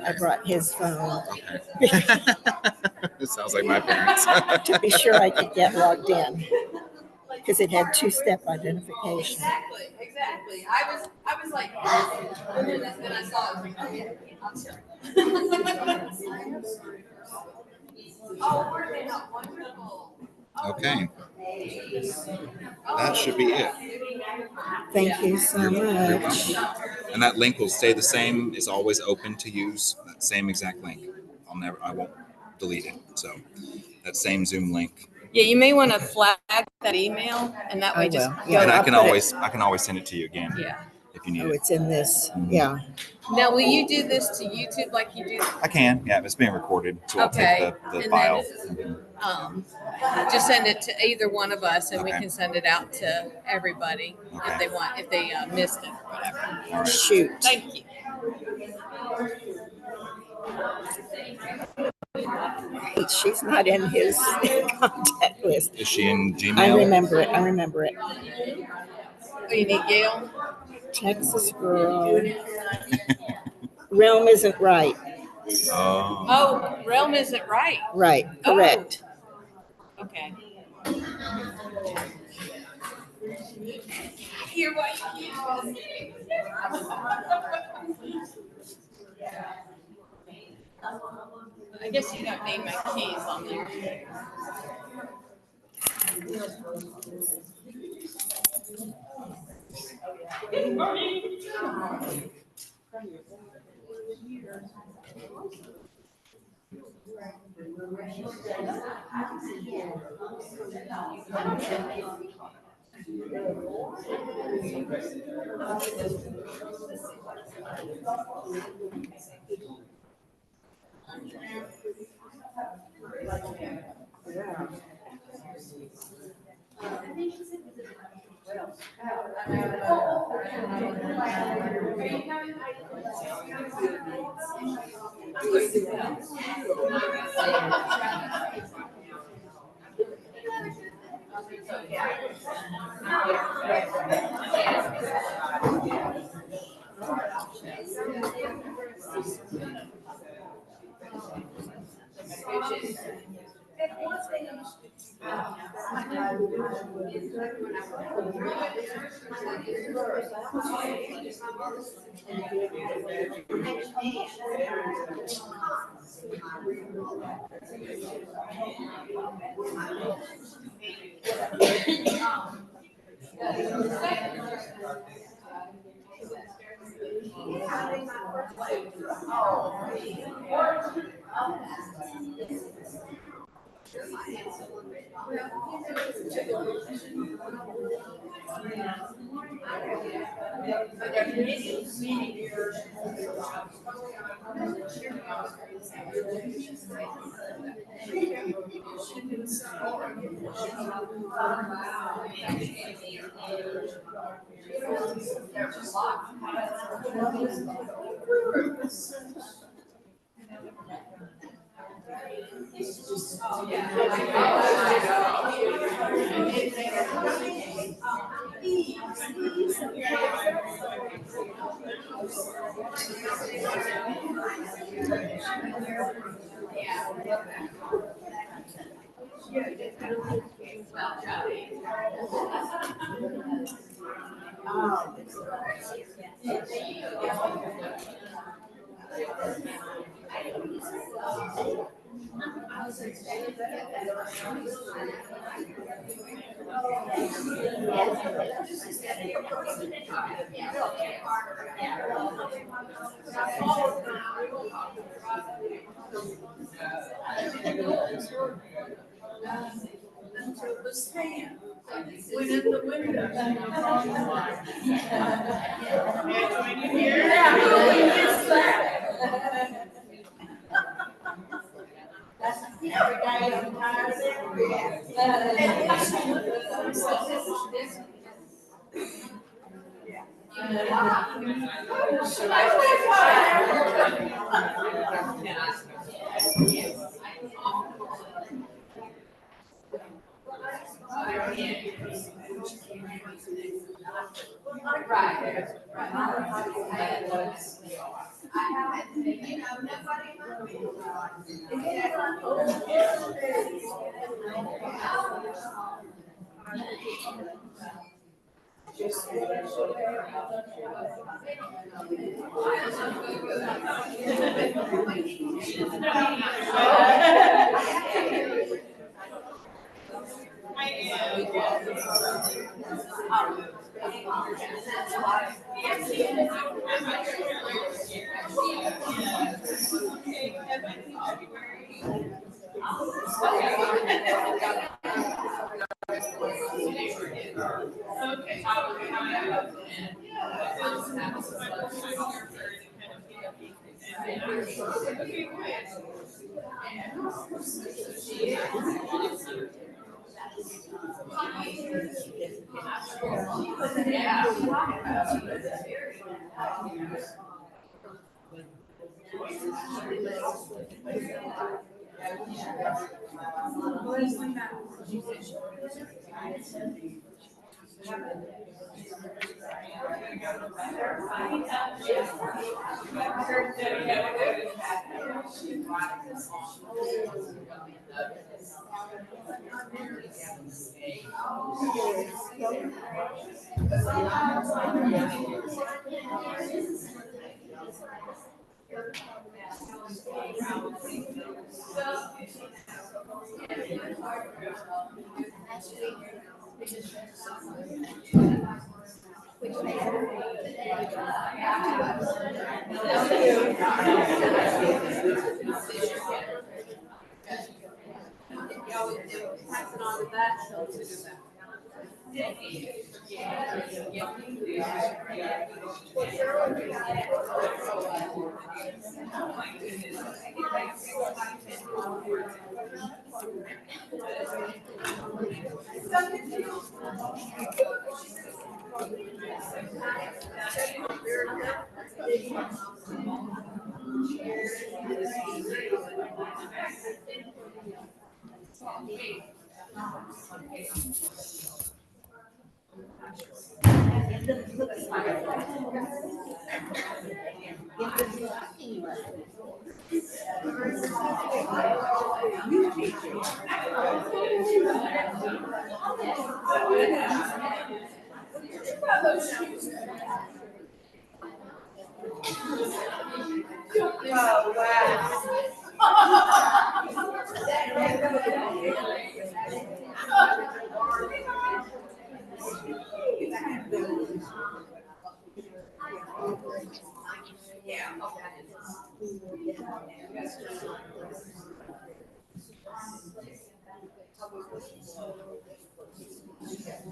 I brought his phone Okay. It sounds like my parents. to be sure I could get logged in because it had two-step identification. Exactly. I was like, and then I saw it. Oh, were they not wonderful? Okay. That should be it. Thank you so You're much. welcome. And that link will stay the same. It's always open to use. That same exact link. I won't delete it. So that same Zoom link. Yeah, you may want to flag that email, and that way just will. go. Yeah, And I I'll can put always send it to you again. Yeah. If you need Oh, it. it's in this. Mhm. Yeah. Now, will you do this to YouTube like you do? I can. Yeah, it's being recorded. So I'll Okay. take the And file. then, just send it to either one of us, and we Okay. can send it out to everybody Okay. if they want, if they missed it or whatever. All right. Shoot. Thank you. Wait, she's not in his contact list. Is she in Gmail? I remember it. Oh, you need Gail? Texas girl. Realm isn't right. Oh. Oh, Realm isn't right. Right. Correct. Okay. You're right. I guess you don't need my keys on there.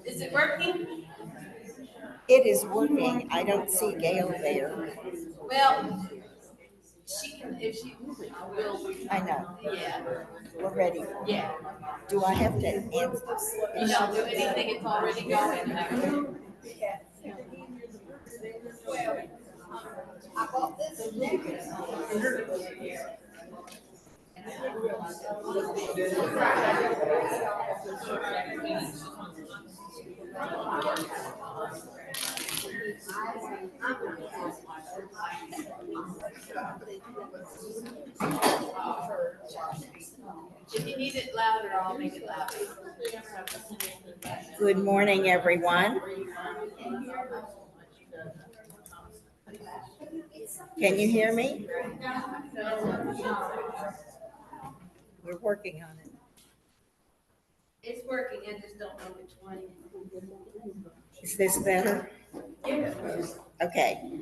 Is it working? It is working. I don't see Gail there. Well, she can, if she will, I know. yeah, We're ready. yeah. Do I have to answer? You don't do anything, it's already going. I bought this. If you need it louder, I'll make it louder. Good morning, everyone. Can you hear me? We're working on it. It's working, I just don't know which one. Is this better? Okay.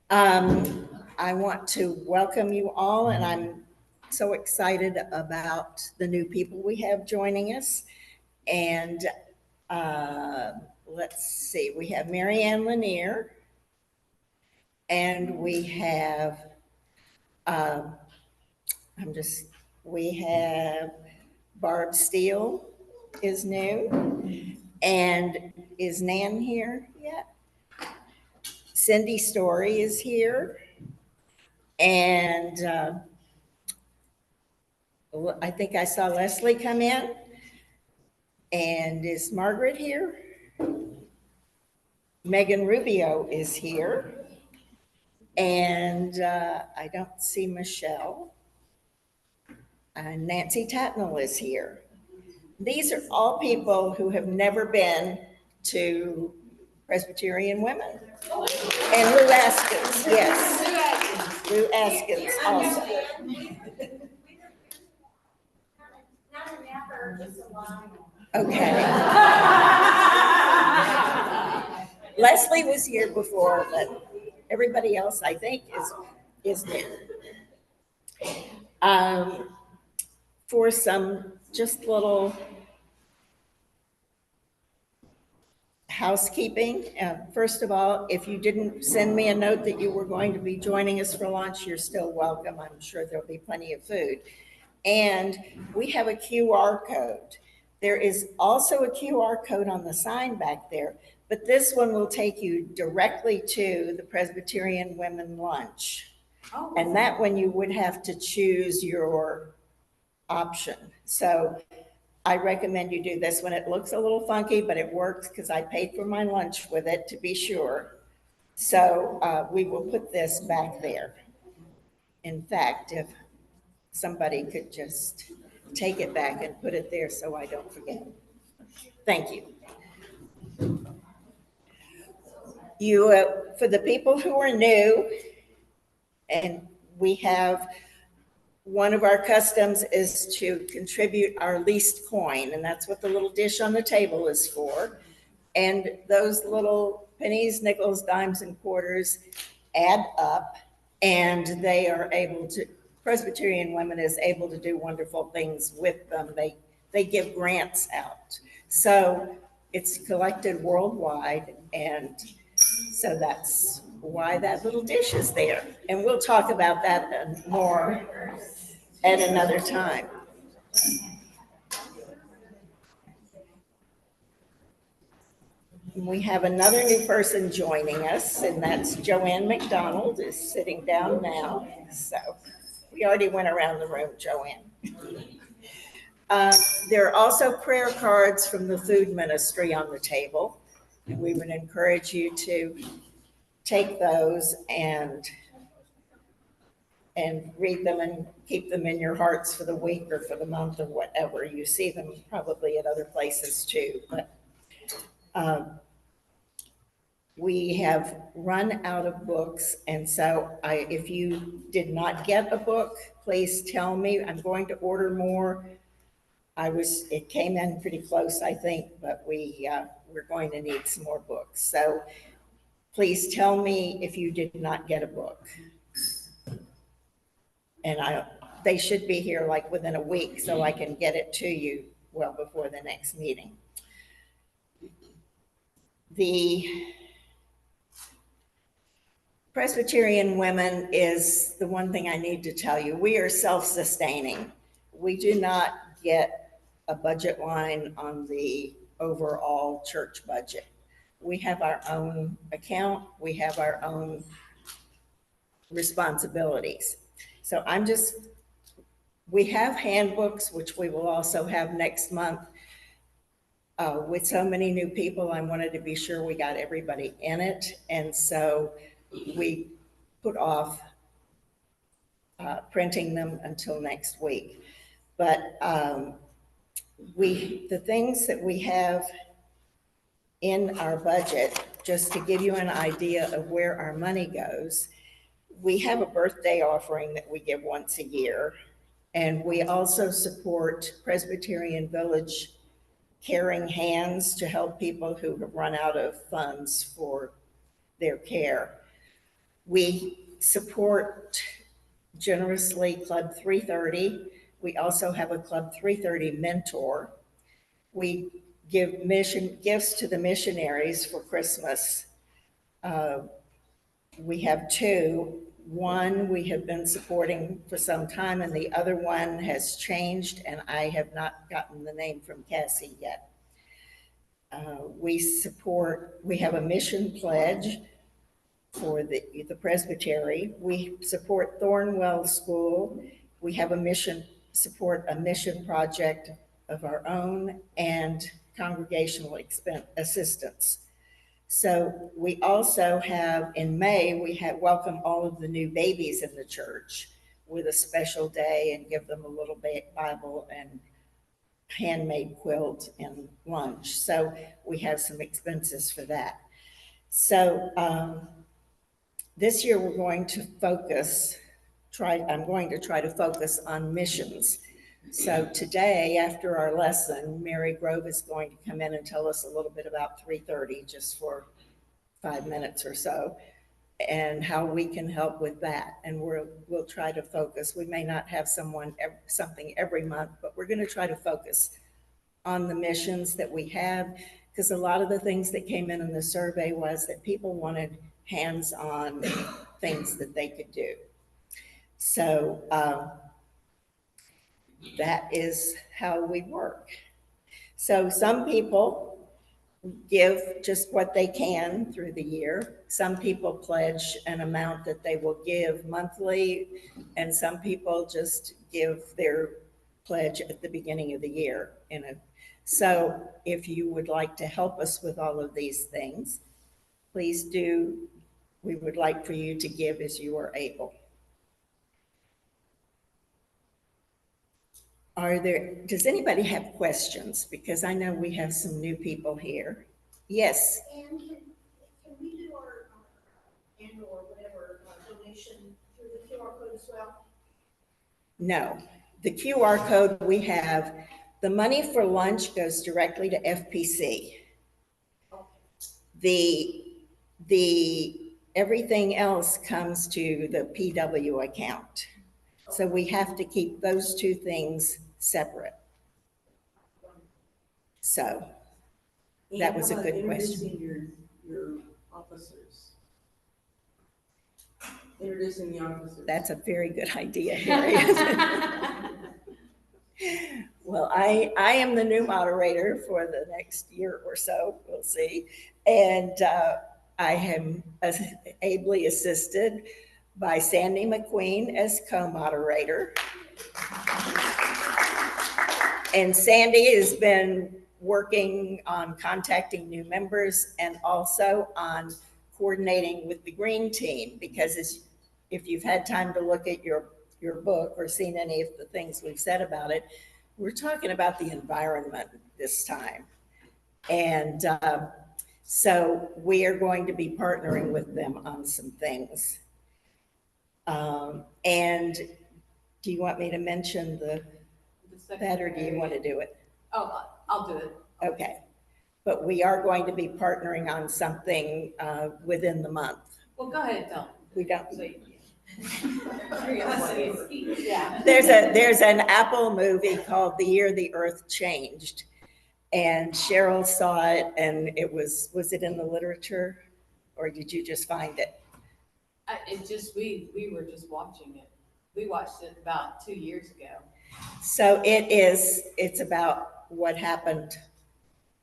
I want to welcome you all, and I'm so excited about the new people we have joining us. And let's see, we have Mary Ann Lanier, and we have, we have Barb Steele is new. And is Nan here yet? Cindy Story is here. And I think I saw Leslie come in. And is Margaret here? Megan Rubio is here. And I don't see Michelle. Nancy Tatnall is here. These are all people who have never been to Presbyterian Women. And Lou Askins, yes. Lou Askins also. Okay. Leslie was here before, but everybody else, I think, is new. For some just little housekeeping, first of all, if you didn't send me a note that you were going to be joining us for lunch, you're still welcome. I'm sure there'll be plenty of food. And we have a QR code. There is also a QR code on the sign back there, but this one will take you directly to the Presbyterian Women Lunch. Oh. And that one you would have to choose your option. So I recommend you do this one. It looks a little funky, but it works because I paid for my lunch with it to be sure. So we will put this back there. In fact, if somebody could just take it back and put it there so I don't forget. Thank you. For the people who are new, and we have one of our customs is to contribute our least coin, and that's what the little dish on the table is for. And those little pennies, nickels, dimes, and quarters add up, and they are able to, Presbyterian Women is able to do wonderful things with them. They give grants out. So it's collected worldwide, and so that's why that little dish is there. And we'll talk about that more at another time. We have another new person joining us, and that's Joanne McDonald is sitting down now. So we already went around the room, Joanne. There are also prayer cards from the food ministry on the table. And we would encourage you to take those and read them and keep them in your hearts for the week or for the month or whatever. You see them probably at other places too. But we have run out of books, and so if you did not get a book, please tell me. I'm going to order more. It came in pretty close, I think, but we're going to need some more books. So please tell me if you did not get a book. And they should be here like within a week so I can get it to you well before the next meeting. The Presbyterian Women is the one thing I need to tell you. We are self-sustaining. We do not get a budget line on the overall church budget. We have our own account. We have our own responsibilities. So we have handbooks, which we will also have next month. With so many new people, I wanted to be sure we got everybody in it. And so we put off printing them until next week. But the things that we have in our budget, just to give you an idea of where our money goes, we have a birthday offering that we give once a year. And we also support Presbyterian Village Caring Hands to help people who have run out of funds for their care. We support generously Club 330. We also have a Club 330 mentor. We give gifts to the missionaries for Christmas. We have two. One we have been supporting for some time, and the other one has changed, and I have not gotten the name from Cassie yet. We have a mission pledge for the presbytery. We support Thornwell School. We have support a mission project of our own and congregational assistance. So we also have, in May, we had welcome all of the new babies in the church with a special day and give them a little Bible and handmade quilt and lunch. So we have some expenses for that. So this year we're going to I'm going to try to focus on missions. So today, after our lesson, Mary Grove is going to come in and tell us a little bit about 3:30, just for 5 minutes or so, and how we can help with that. And we'll try to focus. We may not have something every month, but we're going to try to focus on the missions that we have, because a lot of the things that came in the survey was that people wanted hands-on things that they could do. So that is how we work. So some people give just what they can through the year. Some people pledge an amount that they will give monthly, and some people just give their pledge at the beginning of the year. So if you would like to help us with all of these things, please do. We would like for you to give as you are able. Does anybody have questions? Because I know we have some new people here. Yes. And can we do our annual or whatever donation through the QR code as well? No, the QR code we have, the money for lunch goes directly to FPC. The everything else comes to the PW account. So we have to keep those two things separate. So that was a good question. Your officers. Introducing the officers. That's a very good idea, Harriet. Well, I am the new moderator for the next year or so, we'll see. And I am ably assisted by Sandy McQueen as co-moderator. And Sandy has been working on contacting new members and also on coordinating with the green team, because if you've had time to look at your book or seen any of the things we've said about it, we're talking about the environment this time. And so we are going to be partnering with them on some things. And do you want me to mention that, or do you want to do it? Oh, I'll do it. Okay. But we are going to be partnering on something within the month. Well, go ahead, tell them. We don't. Yeah. There's an Apple movie called The Year the Earth Changed. And Cheryl saw it, and was it in the literature, or did you just find it? We were just watching it. We watched it about 2 years ago. So it's about what happened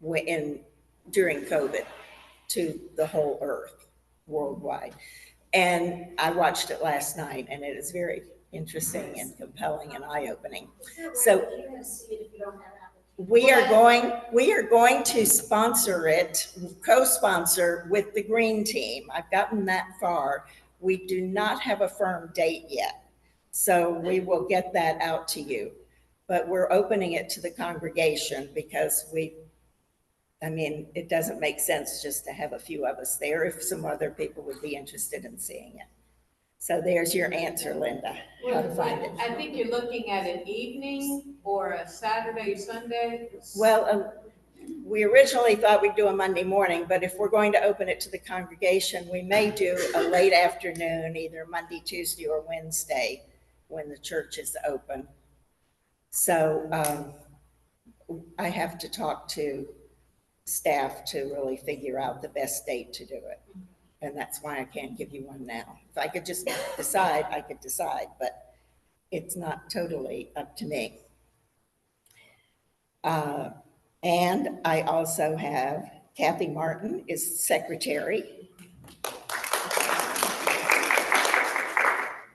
during COVID to the whole earth worldwide. And I watched it last night, and it is very interesting and compelling and eye-opening. So we are going to sponsor it, co-sponsor with the green team. I've gotten that far. We do not have a firm date yet, so we will get that out to you. But we're opening it to the congregation because it doesn't make sense just to have a few of us there if some other people would be interested in seeing it. So there's your answer, Linda, how to find it. I think you're looking at an evening or a Saturday, Sunday. Well, we originally thought we'd do a Monday morning, but if we're going to open it to the congregation, we may do a late afternoon, either Monday, Tuesday, or Wednesday when the church is open. So I have to talk to staff to really figure out the best date to do it. And that's why I can't give you one now. If I could just decide, I could decide, but it's not totally up to me. And I also have Kathy Martin is secretary.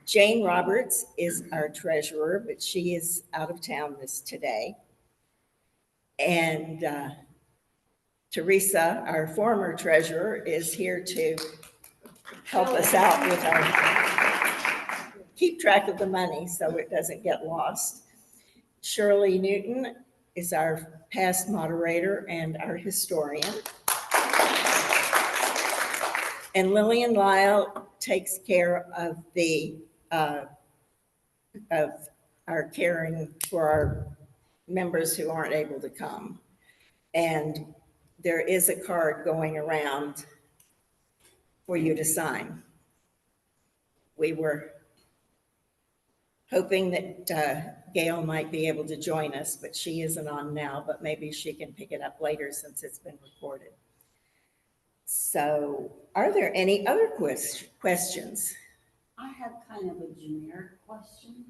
Jane Roberts is our treasurer, but she is out of town today. And Teresa, our former treasurer, is here to help us out with our, keep track of the money so it doesn't get lost. Shirley Newton is our past moderator and our historian. And Lillian Lyle takes care of of our caring for our members who aren't able to come. And there is a card going around for you to sign. We were hoping that Gail might be able to join us, but she isn't on now, but maybe she can pick it up later since it's been recorded. So are there any other questions? I have kind of a generic question.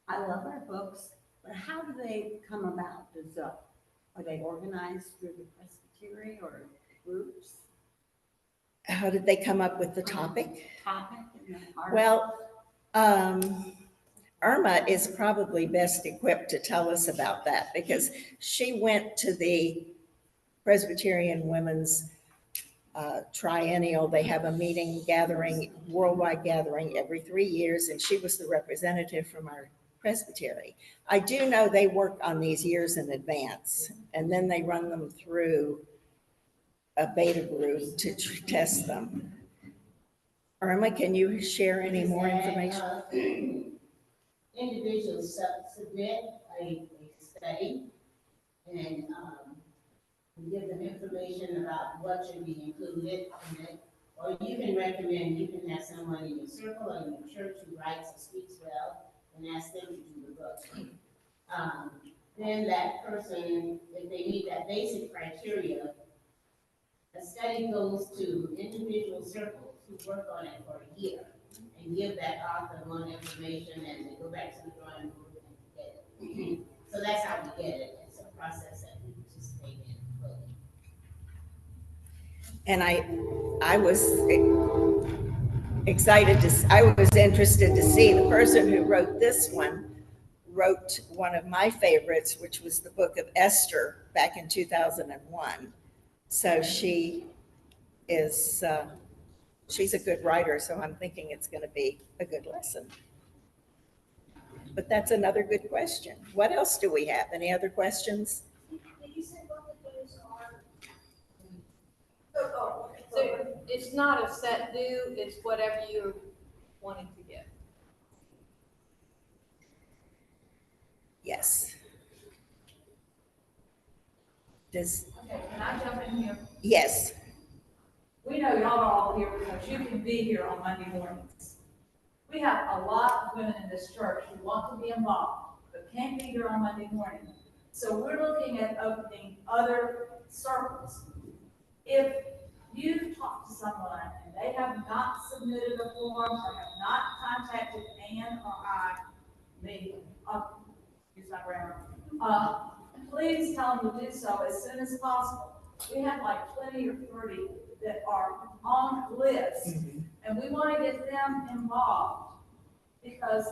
I love our books, but how do they come about? Are they organized through the Presbyterian or groups? How did they come up with the topic? And the art? Well, Irma is probably best equipped to tell us about that because she went to the Presbyterian Women's triennial. They have a meeting gathering, worldwide gathering every 3 years, and she was the representative from our presbytery. I do know they work on these years in advance, and then they run them through a beta group to test them. Irma, can you share any more information? Individuals submit a study and we give them information about what should be included in it. Or you can recommend, you can have someone in your circle or in your church who writes or speaks well and ask them to do the book. Then that person, if they meet that basic criteria, a study goes to individual circles who work on it for a year and give that author more information and they go back to the drawing board and get it. So that's how we get it. It's a process that we participate in fully. And I was excited I was interested to see the person who wrote this one wrote one of my favorites, which was the book of Esther back in 2001. So she is, she's a good writer, so I'm thinking it's going to be a good lesson. But that's another good question. What else do we have? Any other questions? Did you say what the dues are? So it's not a set due, it's whatever you're wanting to get. Yes. Okay, can I jump in here? Yes. We know y'all are all here because you can be here on Monday mornings. We have a lot of women in this church who want to be involved, but can't be here on Monday morning. So we're looking at opening other circles. If you've talked to someone and they have not submitted a form or have not contacted Ann or me, use my grammar, please tell them to do so as soon as possible. We have like 20 or 30 that are on the list, and we want to get them involved because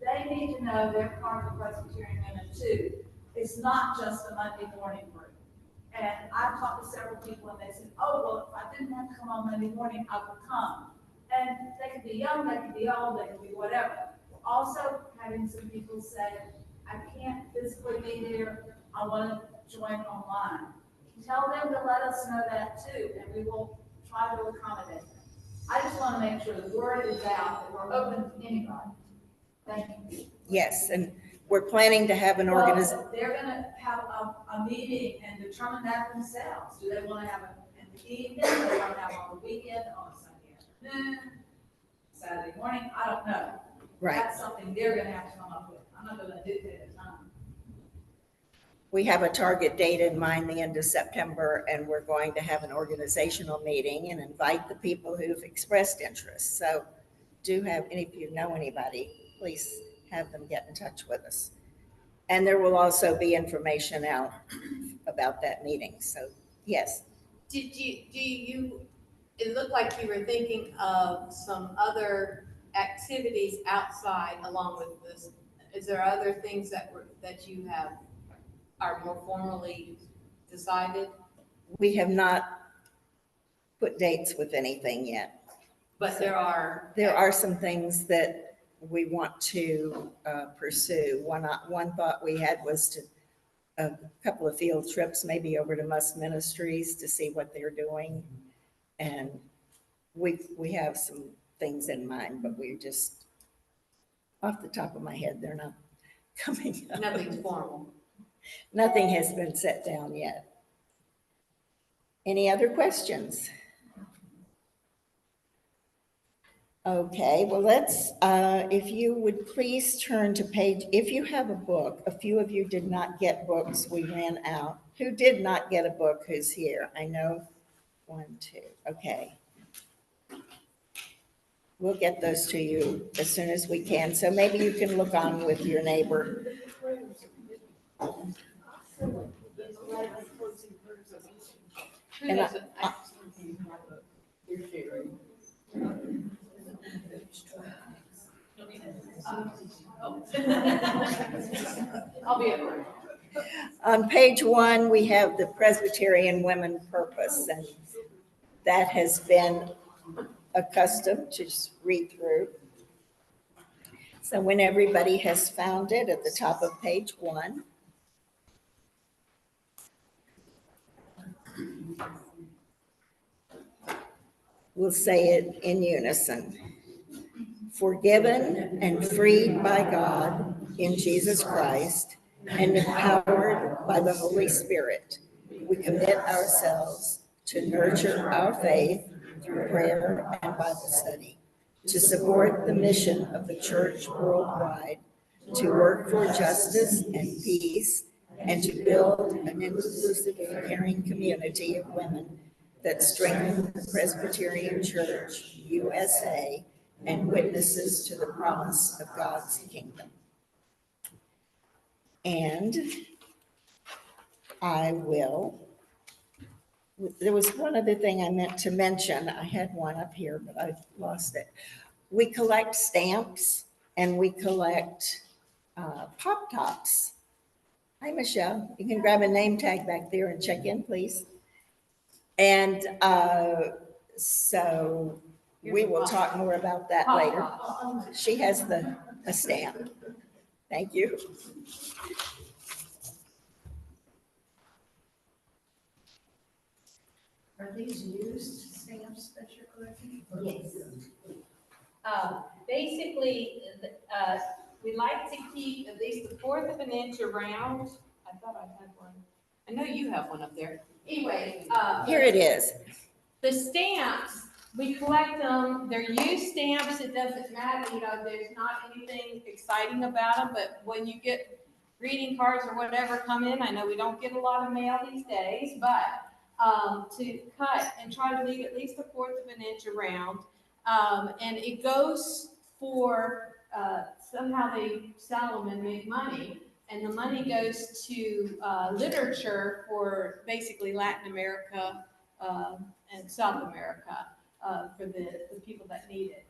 they need to know they're part of the Presbyterian Women too. It's not just a Monday morning group. And I've talked to several people and they said, oh, well, if I didn't have to come on Monday morning, I would come. And they could be young, they could be old, they could be whatever. We're also having some people say, I can't physically be there, I want to join online. Tell them to let us know that too, and we will try to accommodate them. I just want to make sure the word is out that we're open to anybody. Thank you. Yes, and we're planning to have an organization. Well, they're going to have a meeting and determine that themselves. Do they want to have it in the evening? Do they want to have it on the weekend, on a Sunday afternoon, Saturday morning? I don't know. Right. That's something they're going to have to come up with. I'm not going to dictate a time. We have a target date in mind, the end of September, and we're going to have an organizational meeting and invite the people who've expressed interest. So do have, and if you know anybody, please have them get in touch with us. And there will also be information out about that meeting. So yes. Do you, it looked like you were thinking of some other activities outside along with this. Is there other things that you are more formally decided? We have not put dates with anything yet. But there are. There are some things that we want to pursue. One thought we had was to, a couple of field trips, maybe over to Must Ministries to see what they're doing. And we have some things in mind, but we're just, off the top of my head, they're not coming up. Nothing's formal. Nothing has been set down yet. Any other questions? Okay, well, let's, if you would please turn to page, if you have a book, a few of you did not get books, we ran out. Who did not get a book, who's here? I know, 1, 2, okay. We'll get those to you as soon as we can, so maybe you can look on with your neighbor. Who And doesn't? You're sharing. I'll be at work. On page 1, we have the Presbyterian Women purpose, and that has been accustomed to just read through. So when everybody has found it, at the top of page 1. We'll say it in unison. Forgiven and freed by God in Jesus Christ and empowered by the Holy Spirit, we commit ourselves to nurture our faith through prayer and Bible study, to support the mission of the church worldwide, to work for justice and peace, and to build an inclusive, caring community of women that strengthen the Presbyterian Church, USA, and witnesses to the promise of God's kingdom. And I will, there was one other thing I meant to mention. I had one up here, but I lost it. We collect stamps and we collect Pop Tops. Hi, Michelle. You can grab a name tag back there and check in, please. And so we will talk more about that later. She has a stamp. Thank you. Are these used stamps that you're collecting? Yes. Basically, we like to keep at least 1/4 of an inch around. I thought I had one. I know you have one up there. Anyway. Here it is. The stamps, we collect them, they're used stamps, it doesn't matter, there's not anything exciting about them, but when you get greeting cards or whatever come in, I know we don't get a lot of mail these days, but to cut and try to leave at least 1/4 of an inch around. And it goes for, somehow they sell them and make money, and the money goes to literature for basically Latin America and South America for the people that need it.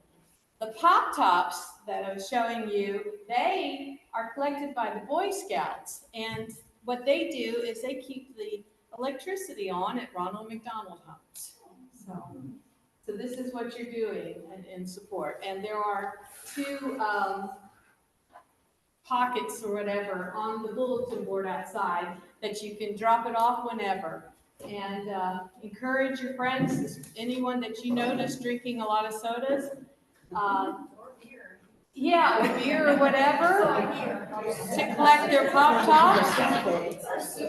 The Pop Tops that I was showing you, they are collected by the Boy Scouts, and what they do is they keep the electricity on at Ronald McDonald Homes. So this is what you're doing in support. And there are 2 pockets or whatever on the bulletin board outside that you can drop it off whenever. And encourage your friends, anyone that you notice drinking a lot of sodas. Yeah, or beer or whatever, to collect their Pop Tops.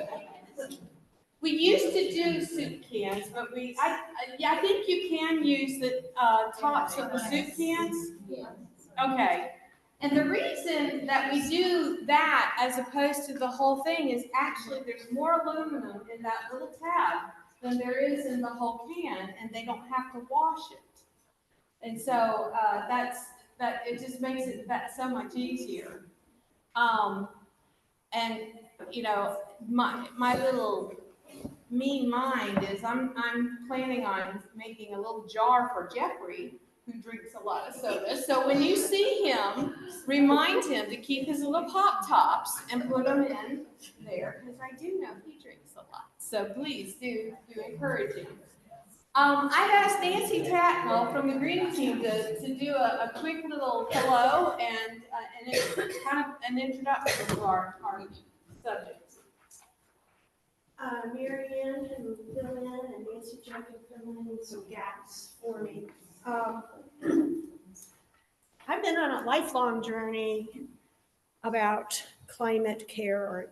We used to do soup cans, but I think you can use the tops of the soup cans. Okay. And the reason that we do that as opposed to the whole thing is actually there's more aluminum in that little tab than there is in the whole can, and they don't have to wash it. And so it just makes that so much easier. And my little mean mind is I'm planning on making a little jar for Jeffrey, who drinks a lot of soda. So when you see him, remind him to keep his little Pop Tops and put them in there, because I do know he drinks a lot. So please do encourage him. I've asked Nancy Tatnall from the Green Team to do a quick little hello and it's kind of an introduction to our subjects. Mary Ann can fill in and Nancy Jo can fill in some gaps for me. I've been on a lifelong journey about climate care or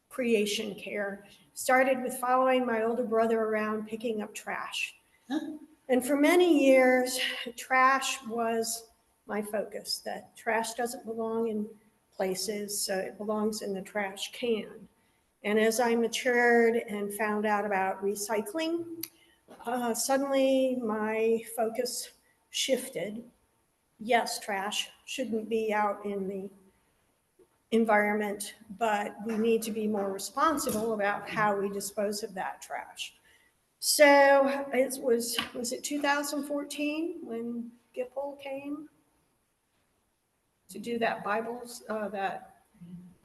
creation care. Started with following my older brother around picking up trash. And for many years, trash was my focus, that trash doesn't belong in places, so it belongs in the trash can. And as I matured and found out about recycling, suddenly my focus shifted. Yes, trash shouldn't be out in the environment, but we need to be more responsible about how we dispose of that trash. So it was it 2014 when Gipple came to do that that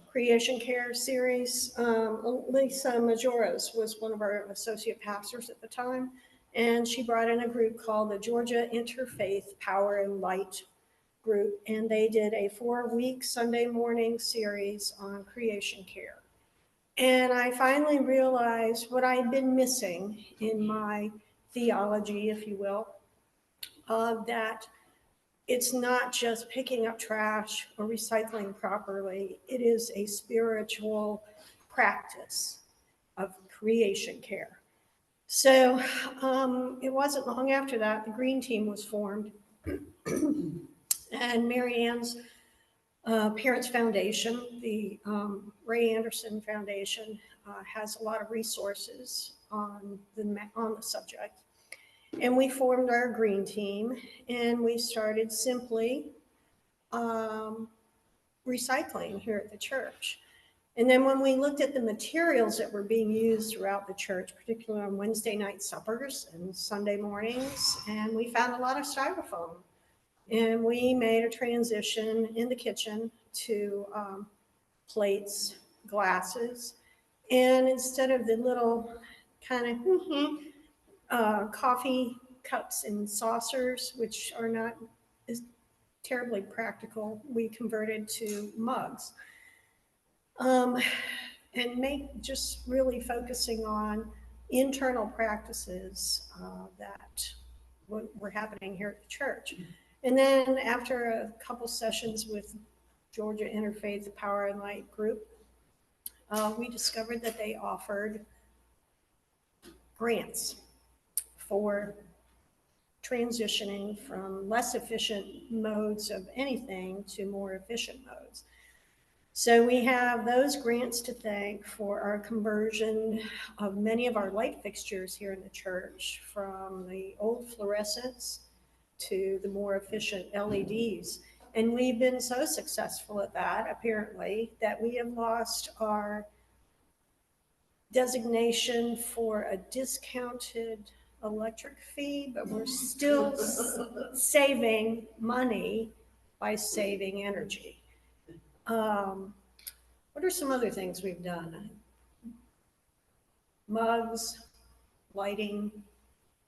creation care series? Lisa Majoros was one of our associate pastors at the time, and she brought in a group called the Georgia Interfaith Power and Light group, and they did a 4-week Sunday morning series on creation care. And I finally realized what I'd been missing in my theology, if you will, that it's not just picking up trash or recycling properly. It is a spiritual practice of creation care. So it wasn't long after that, the Green Team was formed. And Mary Ann's Parents Foundation, the Ray Anderson Foundation, has a lot of resources on the subject. And we formed our Green Team, and we started simply recycling here at the church. And then when we looked at the materials that were being used throughout the church, particularly on Wednesday night suppers and Sunday mornings, and we found a lot of styrofoam. And we made a transition in the kitchen to plates, glasses, and instead of the little kind of coffee cups and saucers, which are not as terribly practical, we converted to mugs. And just really focusing on internal practices that were happening here at the church. And then after a couple sessions with Georgia Interfaith Power and Light group, we discovered that they offered grants for transitioning from less efficient modes of anything to more efficient modes. So we have those grants to thank for our conversion of many of our light fixtures here in the church, from the old fluorescents to the more efficient LEDs. And we've been so successful at that, apparently, that we have lost our designation for a discounted electric fee, but we're still saving money by saving energy. What are some other things we've done? Mugs, lighting,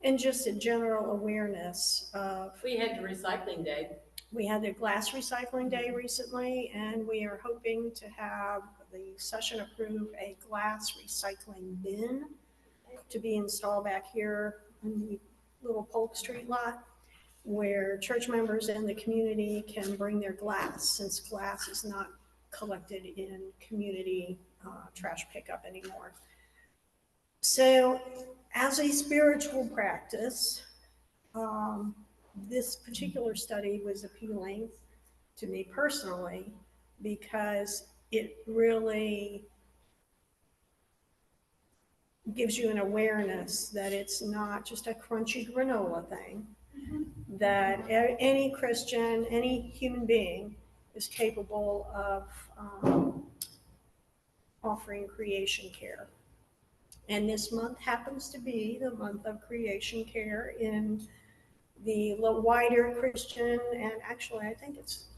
and just a general awareness of. We had the recycling day. We had the glass recycling day recently, and we are hoping to have the session approve a glass recycling bin to be installed back here in the little Polk Street lot, where church members and the community can bring their glass, since glass is not collected in community trash pickup anymore. So as a spiritual practice, this particular study was appealing to me personally because it really gives you an awareness that it's not just a crunchy granola thing, that any Christian, any human being is capable of offering creation care. And this month happens to be the month of creation care in the wider Christian, and actually I think it's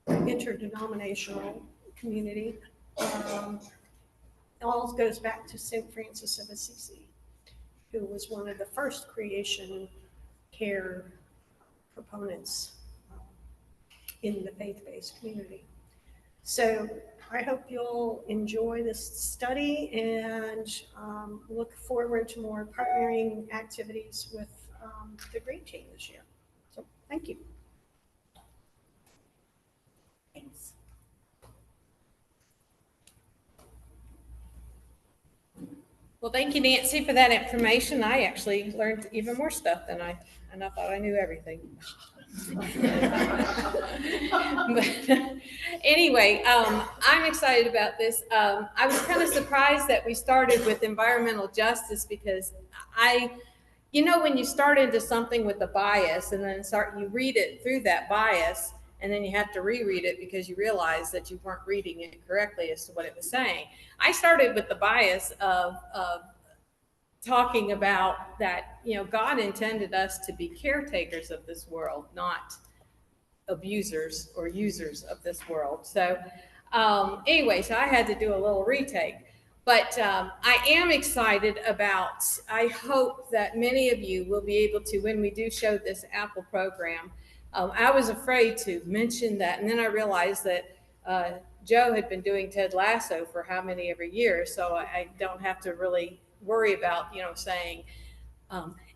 interdenominational community. all goes back to St. Francis of Assisi, who was one of the first creation care proponents in the faith-based community. So I hope you'll enjoy this study and look forward to more partnering activities with the Green Team this year. So thank you. Thanks. Well, thank you, Nancy, for that information. I actually learned even more stuff than I thought I knew everything. But anyway, I'm excited about this. I was kind of surprised that we started with environmental justice because when you start into something with a bias and then you read it through that bias, and then you have to reread it because you realize that you weren't reading it correctly as to what it was saying. I started with the bias of talking about that, God intended us to be caretakers of this world, not abusers or users of this world. So anyway, so I had to do a little retake. But I am excited about, I hope that many of you will be able to, when we do show this Apple program, I was afraid to mention that, and then I realized that Joe had been doing Ted Lasso for how many every year, so I don't have to really worry about, saying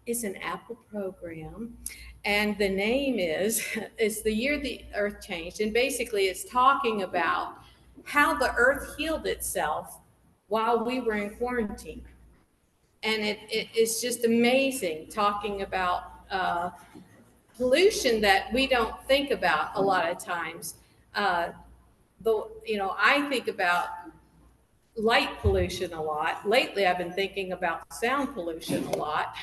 it's an Apple program, and the name is, it's the year the earth changed, and basically it's talking about how the earth healed itself while we were in quarantine. And it's just amazing talking about pollution that we don't think about a lot of times. I think about light pollution a lot. Lately, I've been thinking about sound pollution a lot.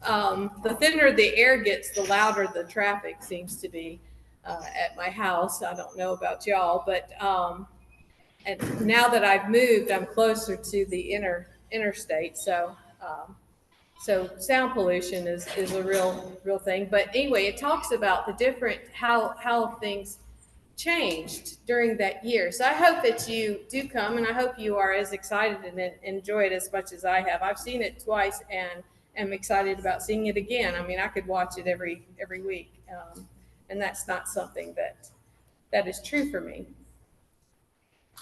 The thinner the air gets, the louder the traffic seems to be at my house. I don't know about y'all, but and now that I've moved, I'm closer to the interstate. So sound pollution is a real thing. But anyway, it talks about the different, how things changed during that year. So I hope that you do come, and I hope you are as excited and enjoy it as much as I have. I've seen it twice and am excited about seeing it again. I mean, I could watch it every week, and that's not something that is true for me.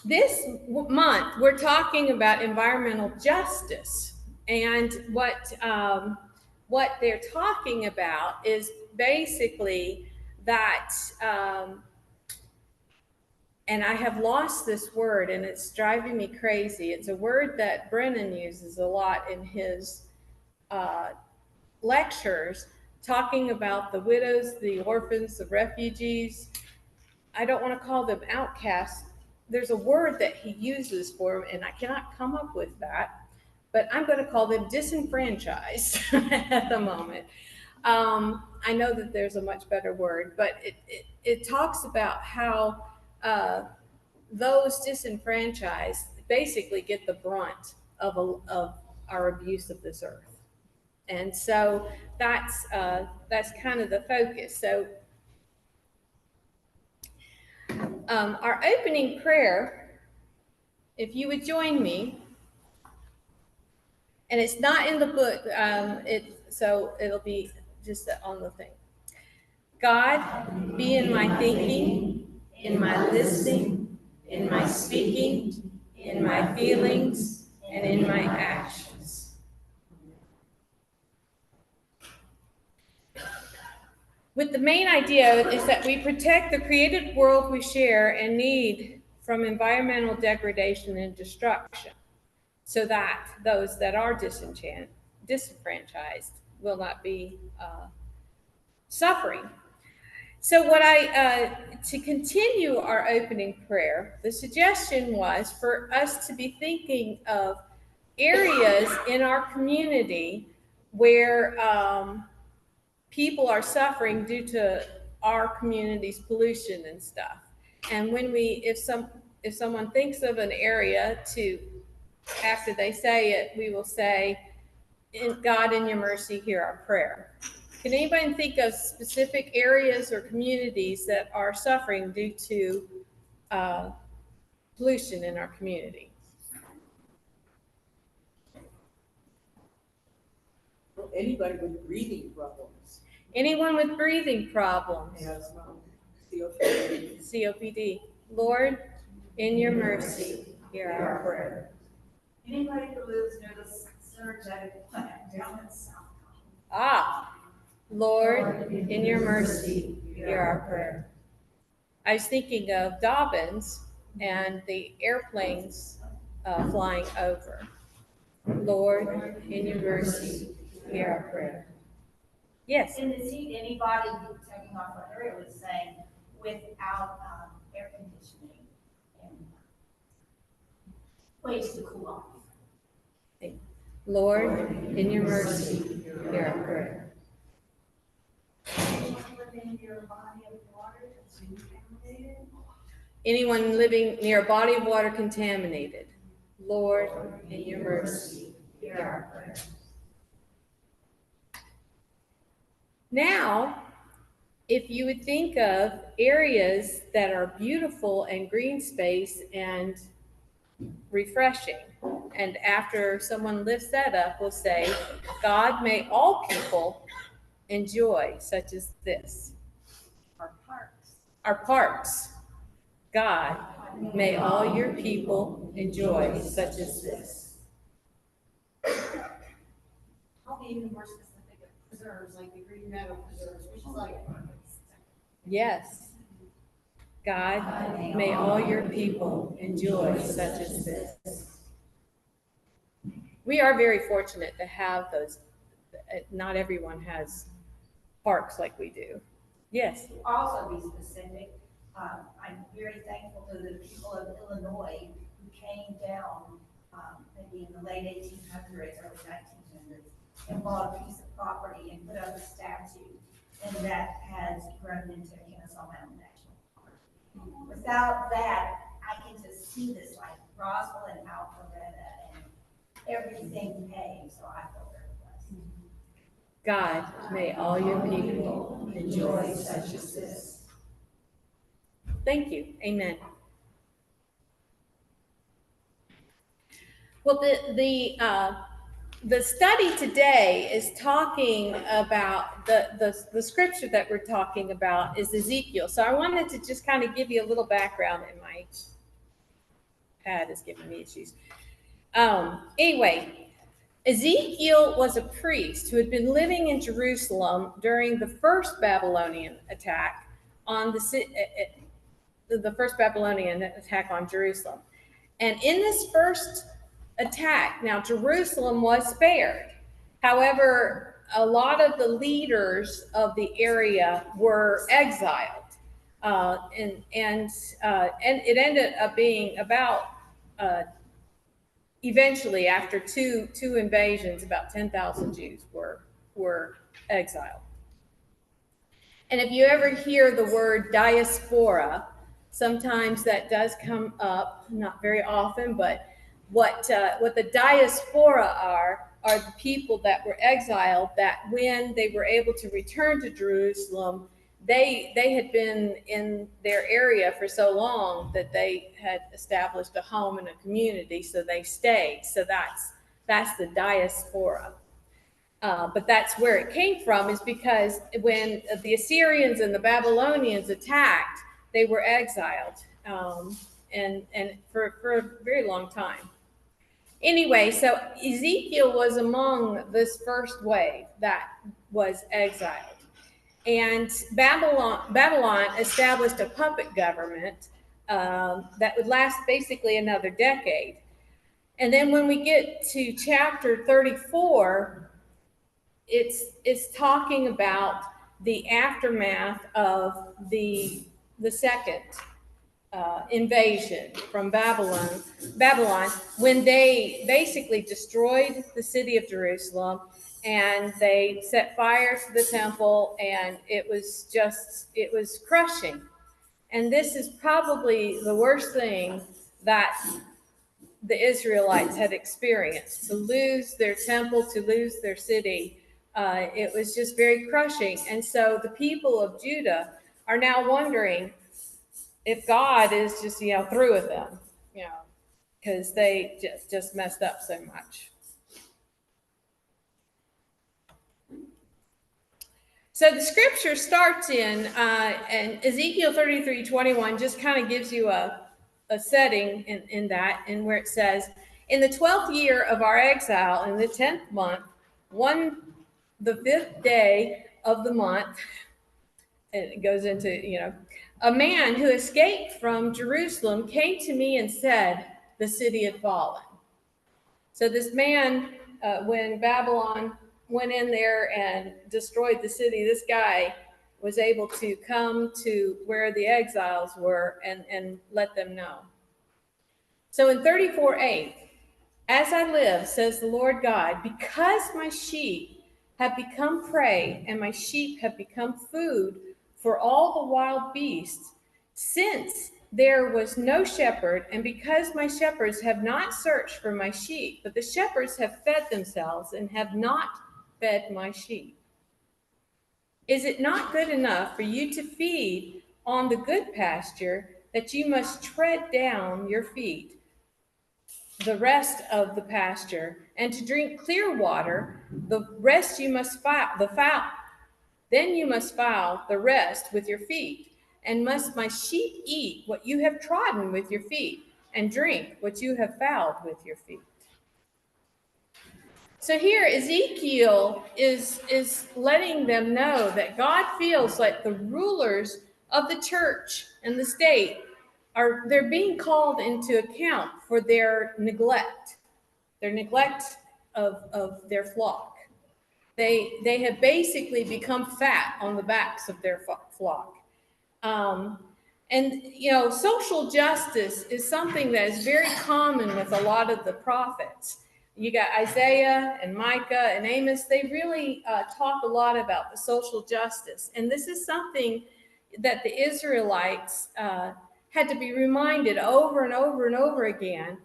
This month, we're talking about environmental justice, and what they're talking about is basically that, and I have lost this word, and it's driving me crazy. It's a word that Brennan uses a lot in his lectures, talking about the widows, the orphans, the refugees. I don't want to call them outcasts. There's a word that he uses for them, and I cannot come up with that, but I'm going to call them disenfranchised at the moment. I know that there's a much better word, but it talks about how those disenfranchised basically get the brunt of our abuse of this earth. And so that's kind of the focus. So our opening prayer, if you would join me, and it's not in the book, so it'll be just on the thing. God, be in my thinking, in my listening, in my speaking, in my feelings, and in my actions. With the main idea is that we protect the created world we share and need from environmental degradation and destruction, so that those that are disenfranchised will not be suffering. So to continue our opening prayer, the suggestion was for us to be thinking of areas in our community where people are suffering due to our community's pollution and stuff. And when if someone thinks of an area, after they say it, we will say, God, in your mercy, hear our prayer. Can anybody think of specific areas or communities that are suffering due to pollution in our community? Anybody with breathing problems, Anyone with breathing problems? asthma, COPD. COPD. Lord, in your mercy, hear our prayer. Anybody who lives near the synergetic plant down in South. Ah, Lord, in your mercy, hear our prayer. I was thinking of Dobbins and the airplanes flying over. Lord, in your mercy, hear our prayer. Yes. In the heat, anybody taking off what Ariel was saying, without air conditioning and ways to cool off. Lord, in your mercy, hear our prayer. Anyone living near a body of water contaminated, Lord, in your mercy, hear our prayer. Now, if you would think of areas that are beautiful and green space and refreshing, and after someone lifts that up, we'll say, God, may all people enjoy such as this. Our parks. Our parks. God, may all your people enjoy such as this. I'll be even more specific of preserves, like the Green Meadow preserves, which is like. Yes. God, may all your people enjoy such as this. We are very fortunate to have those. Not everyone has parks like we do. Yes. Also be specific, I'm very thankful to the people of Illinois who came down, maybe in the late 1800s, early 1900s, and bought a piece of property and put up a statue, and that has grown into Kennesaw Mountain National Park. Without that, I can just see this like Roswell and Alpharetta and everything paved, so I feel very blessed. God, may all your people enjoy such as this. Thank you. Amen. Well, the study today is talking about the scripture that we're talking about is Ezekiel. So I wanted to just kind of give you a little background, and my pad is giving me issues. Anyway, Ezekiel was a priest who had been living in Jerusalem during the first Babylonian attack on the first Babylonian attack on Jerusalem. And in this first attack, now Jerusalem was spared. However, a lot of the leaders of the area were exiled. And it ended up being about eventually, after two invasions, about 10,000 Jews were exiled. And if you ever hear the word diaspora, sometimes that does come up, not very often, but what the diaspora are the people that were exiled, that when they were able to return to Jerusalem, they had been in their area for so long that they had established a home and a community, so they stayed. So that's the diaspora. But that's where it came from, is because when the Assyrians and the Babylonians attacked, they were exiled, and for a very long time. Anyway, so Ezekiel was among this first wave that was exiled. And Babylon established a puppet government that would last basically another decade. And then when we get to chapter 34, it's talking about the aftermath of the second invasion from Babylon, when they basically destroyed the city of Jerusalem, and they set fire to the temple, and it was crushing. And this is probably the worst thing that the Israelites had experienced, to lose their temple, to lose their city. It was just very crushing. And so the people of Judah are now wondering if God is just, through with them, because they just messed up so much. So the scripture starts and Ezekiel 33:21 just kind of gives you a setting in that, and where it says, in the 12th year of our exile, in the 10th month, the 5th day of the month, and it goes into, a man who escaped from Jerusalem came to me and said, the city had fallen. So this man, when Babylon went in there and destroyed the city, this guy was able to come to where the exiles were and let them know. So in 34:8, as I live, says the Lord God, because my sheep have become prey and my sheep have become food for all the wild beasts, since there was no shepherd, and because my shepherds have not searched for my sheep, but the shepherds have fed themselves and have not fed my sheep. Is it not good enough for you to feed on the good pasture, that you must tread down your feet the rest of the pasture, and to drink clear water, the rest you must foul, then you must foul the rest with your feet. And must my sheep eat what you have trodden with your feet, and drink what you have fouled with your feet? So here Ezekiel is letting them know that God feels like the rulers of the church and the state they're being called into account for their neglect of their flock. They have basically become fat on the backs of their flock. And social justice is something that is very common with a lot of the prophets. You got Isaiah and Micah and Amos. They really talk a lot about the social justice. And this is something that the Israelites had to be reminded over and over and over again.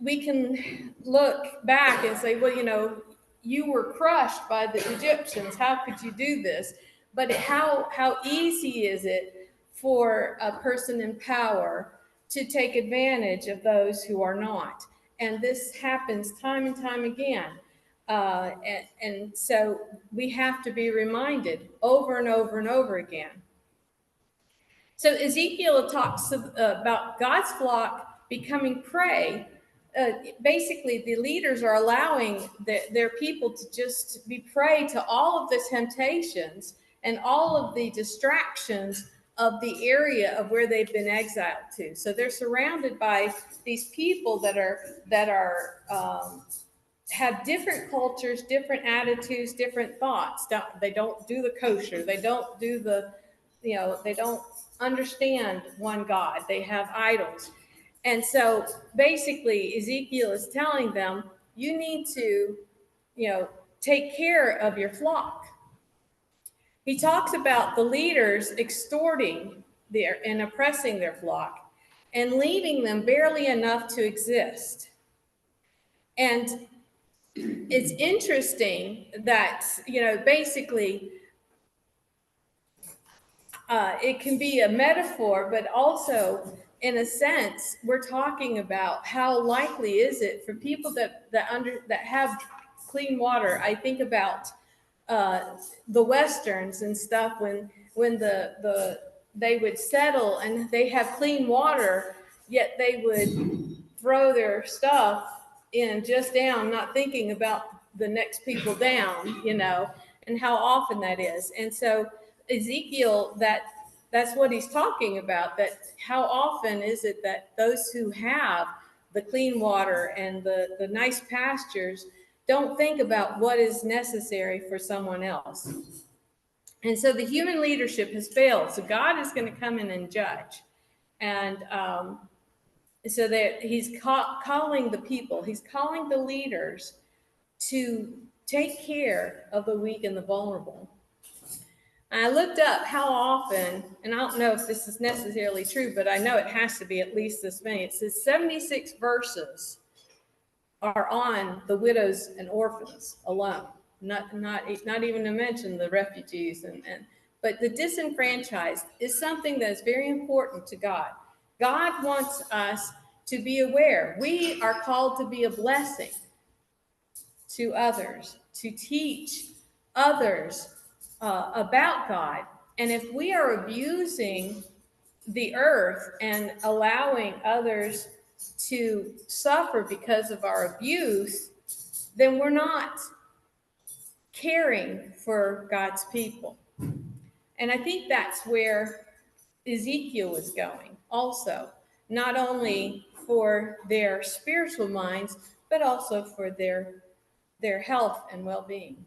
We can look back and say, well, you were crushed by the Egyptians. How could you do this? But how easy is it for a person in power to take advantage of those who are not? And this happens time and time again. And so we have to be reminded over and over and over again. So Ezekiel talks about God's flock becoming prey. Basically, the leaders are allowing their people to just be prey to all of the temptations and all of the distractions of the area of where they've been exiled to. So they're surrounded by these people that have different cultures, different attitudes, different thoughts. They don't do the kosher. They don't do they don't understand one God. They have idols. And so basically Ezekiel is telling them, you need to, take care of your flock. He talks about the leaders extorting and oppressing their flock and leaving them barely enough to exist. And it's interesting that, basically it can be a metaphor, but also in a sense, we're talking about how likely is it for people that have clean water. I think about the Westerns and stuff when they would settle and they have clean water, yet they would throw their stuff in just down, not thinking about the next people down, and how often that is. And so Ezekiel, that's what he's talking about, that how often is it that those who have the clean water and the nice pastures don't think about what is necessary for someone else. And so the human leadership has failed. So God is going to come in and judge. And so that he's calling the people, he's calling the leaders to take care of the weak and the vulnerable. I looked up how often, and I don't know if this is necessarily true, but I know it has to be at least this many. It says 76 verses are on the widows and orphans alone, not even to mention the refugees but the disenfranchised is something that is very important to God. God wants us to be aware. We are called to be a blessing to others, to teach others about God. And if we are abusing the earth and allowing others to suffer because of our abuse, then we're not caring for God's people. And I think that's where Ezekiel is going also, not only for their spiritual minds, but also for their health and well-being.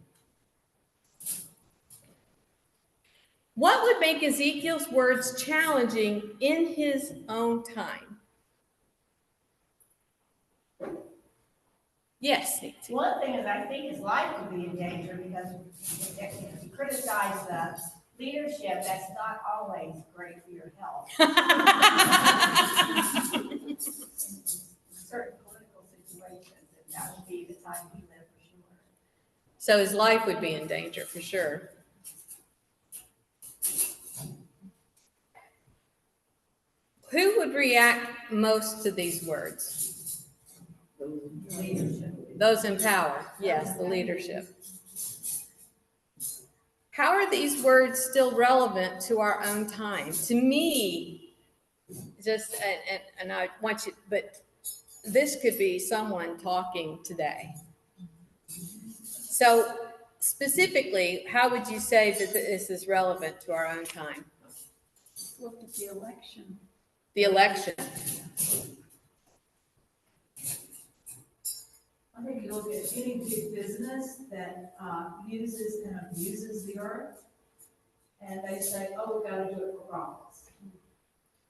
What would make Ezekiel's words challenging in his own time? Yes, Nancy. One thing is, I think his life would be in danger because if you criticize the leadership, that's not always great for your health. In certain political situations, and that would be the time he lived for sure. So his life would be in danger for sure. Who would react most to these words? Those in power. Yes, the leadership. How are these words still relevant to our own time? To me, just, and I want you, but this could be someone talking today. So specifically, how would you say that this is relevant to our own time? Look at the election. The election. I think you look at any big business that uses and abuses the earth, and they say, oh, we gotta do it for profits.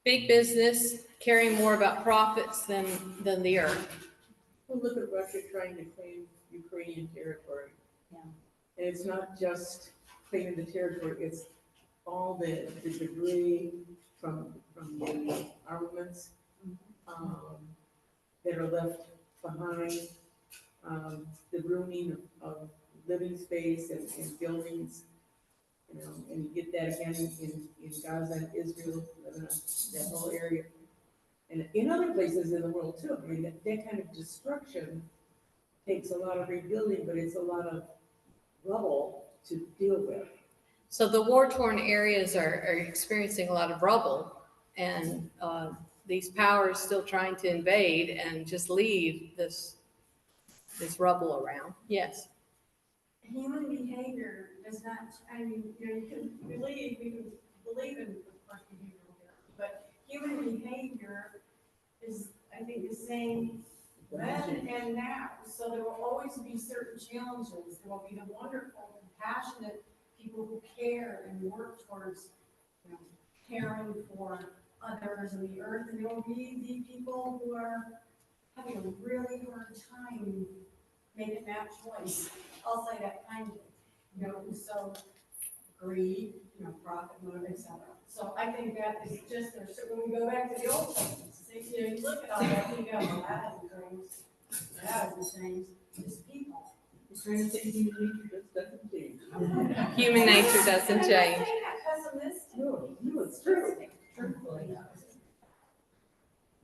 Big business caring more about profits than the earth. Well, look at Russia trying to claim Ukrainian territory. Yeah. And it's not just claiming the territory, it's all the debris from the armaments that are left behind, the ruining of living space and buildings, you know, and you get that again in Gaza and Israel, Lebanon, that whole area. And in other places in the world too. I mean, that kind of destruction takes a lot of rebuilding, but it's a lot of rubble to deal with. So the war-torn areas are experiencing a lot of rubble, and these powers still trying to invade and just leave this rubble around. Yes. Human behavior does not, I mean, you can believe in of course, behavioral therapy, but human behavior is, I think, the same then and now. So there will always be certain challenges. There will be the wonderful, compassionate people who care and work towards, you know, caring for others and the earth, and there will be the people who are having a really hard time making that choice. I'll say that kindly, you know, so greed, you know, profit motive, et cetera. So I think that is just, so when we go back to the Old Testament, you know, you look at all that, and you go, well, that hasn't changed. That hasn't changed. It's people. You're trying to say human nature just doesn't change. Human nature doesn't I'm not change. saying that pessimistic. No, it's true. Truthfully.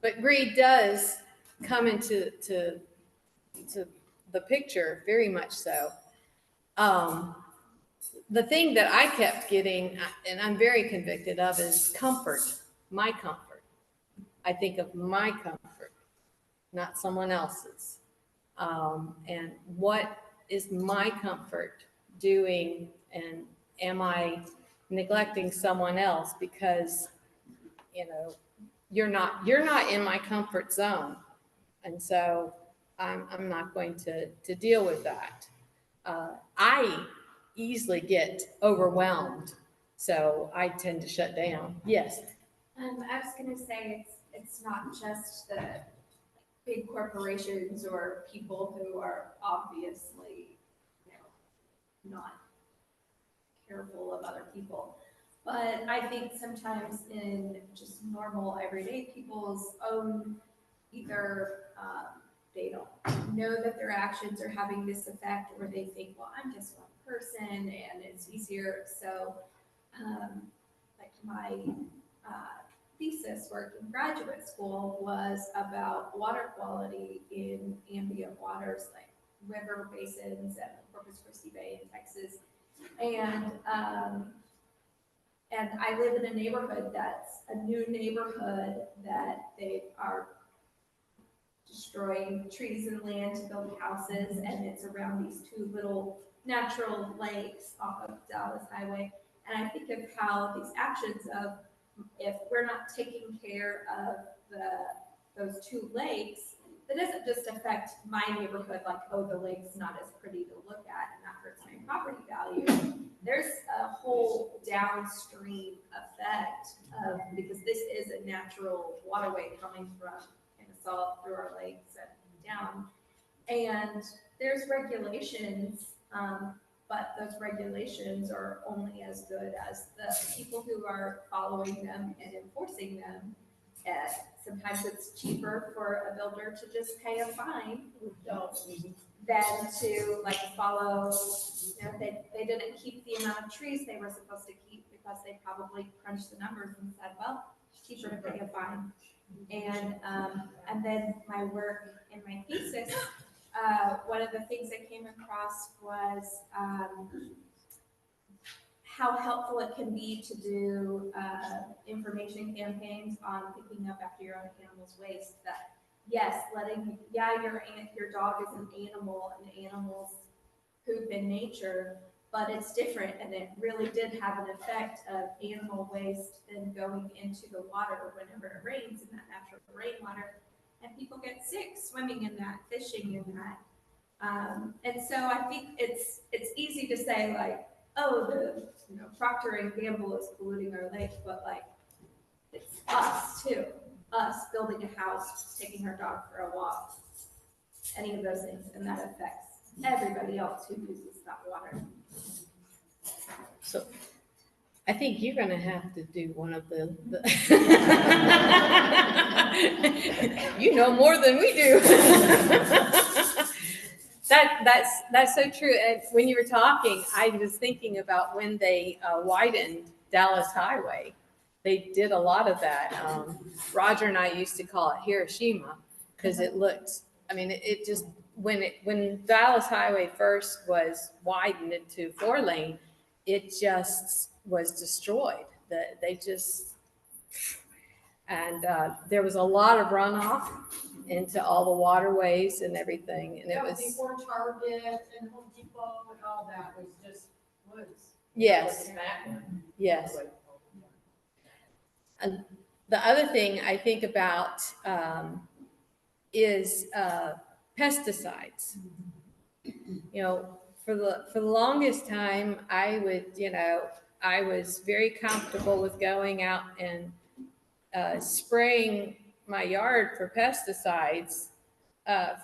But greed does come into the picture, very much so. The thing that I kept getting, and I'm very convicted of, is comfort, my comfort. I think of my comfort, not someone else's. And what is my comfort doing, and am I neglecting someone else because, you know, you're not in my comfort zone, and so I'm not going to deal with that. I easily get overwhelmed, so I tend to shut down. Yes. I was gonna say, it's not just the big corporations or people who are obviously, you know, not careful of other people. But I think sometimes in just normal everyday people's own, either they don't know that their actions are having this effect, or they think, well, I'm just one person and it's easier. So like my thesis work in graduate school was about water quality in ambient waters, like river basins and Corpus Christi Bay in Texas. And I live in a neighborhood that's a new neighborhood that they are destroying trees and land to build houses, and it's around these two little natural lakes off of Dallas Highway. And I think of how these actions of, if we're not taking care of those two lakes, that doesn't just affect my neighborhood, like, oh, the lake's not as pretty to look at and that hurts my property value. There's a whole downstream effect of, because this is a natural waterway coming from Kennesaw through our lakes and down. And there's regulations, but those regulations are only as good as the people who are following them and enforcing them. Sometimes it's cheaper for a builder to just pay a fine than to like follow, you know, they didn't keep the amount of trees they were supposed to keep because they probably crunched the numbers and said, well, it's cheaper to pay a fine. And then my work in my thesis, one of the things I came across was how helpful it can be to do information campaigns on picking up after your own animal's waste. That yes, your dog is an animal, and animals poop in nature, but it's different, and it really did have an effect of animal waste then going into the water whenever it rains in that natural rainwater, and people get sick swimming in that, fishing in that. And so I think it's easy to say like, oh, Procter and Gamble is polluting our lake, but like it's us too, us building a house, taking our dog for a walk, any of those things, and that affects everybody else who uses that water. So I think you're gonna have to do one of the you know more than we do. That's so true. And when you were talking, I was thinking about when they widened Dallas Highway. They did a lot of that. Roger and I used to call it Hiroshima because it looked. I mean, it just when Dallas Highway first was widened into 4-lane, it just was destroyed. And there was a lot of runoff into all the waterways and everything, and it was before Target and Home Depot and all that was just woods. yes, yes. And the other thing I think about is pesticides. You know, for the longest time, I was very comfortable with going out and spraying my yard for pesticides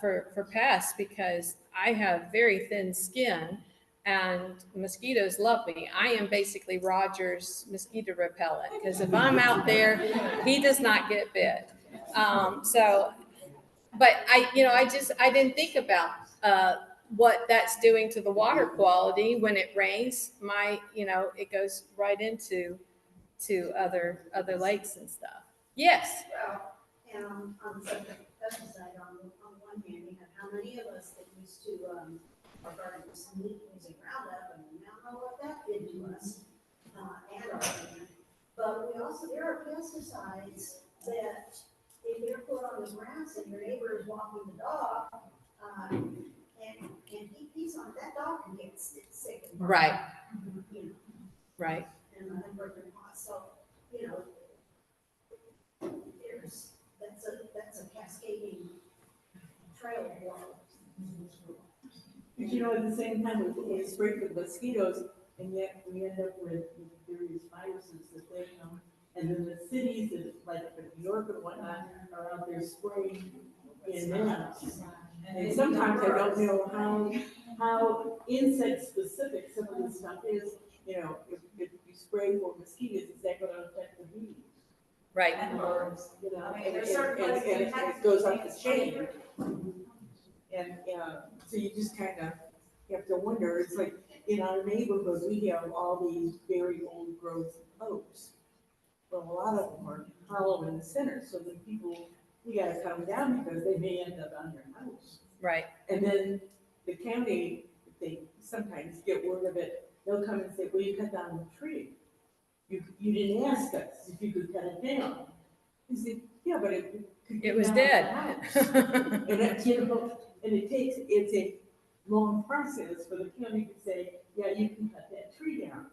for pests because I have very thin skin and mosquitoes love me. I am basically Roger's mosquito repellent because if I'm out there, he does not get bit. But I didn't think about what that's doing to the water quality when it rains. It goes right into other lakes and stuff. Yes. Well, on the subject of pesticide, on one hand, you have how many of us that used to, our gardens meat using Roundup, and we now know what that did to us, and our land. But there are pesticides that if they're put on the grass and your neighbor is walking the dog, and he's on, that dog can get sick. And right. Right. And broken paw. So, that's a cascading trail of water. But at the same time, we spray for the mosquitoes, and yet we end up with various viruses that they come. And then the cities, like New York and whatnot, are out there spraying in venomous. And sometimes I don't know how insect specific some of this stuff is. If you spray for mosquitoes, is that going to affect the bees? Right. Or, there's certain places and it goes up the chain. And so you just kind of have to wonder. It's like in our neighborhood, we have all these very old growth oaks. Well, a lot of them are hollow in the center, so the people, you got to cut them down because they may end up on your house. Right. And then the county, if they sometimes get word of it, they'll come and say, well, you cut down the tree. You didn't ask us if you could cut it down. You said, yeah, but it could It get was down dead. the house. And that's, you know, and it's a long process for the county to say, yeah, you can cut that tree down.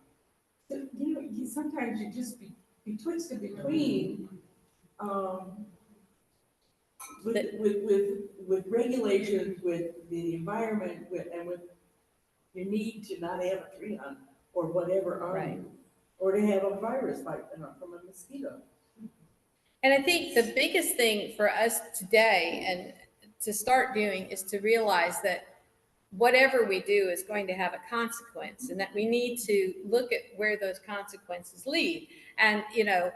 So, you know, sometimes you just be betwixt and between, with regulations, with the environment, and with your need to not have a tree on, or whatever on Right. you, or to have a virus bite from a mosquito. And I think the biggest thing for us today and to start doing is to realize that whatever we do is going to have a consequence, and that we need to look at where those consequences lead. And, you know,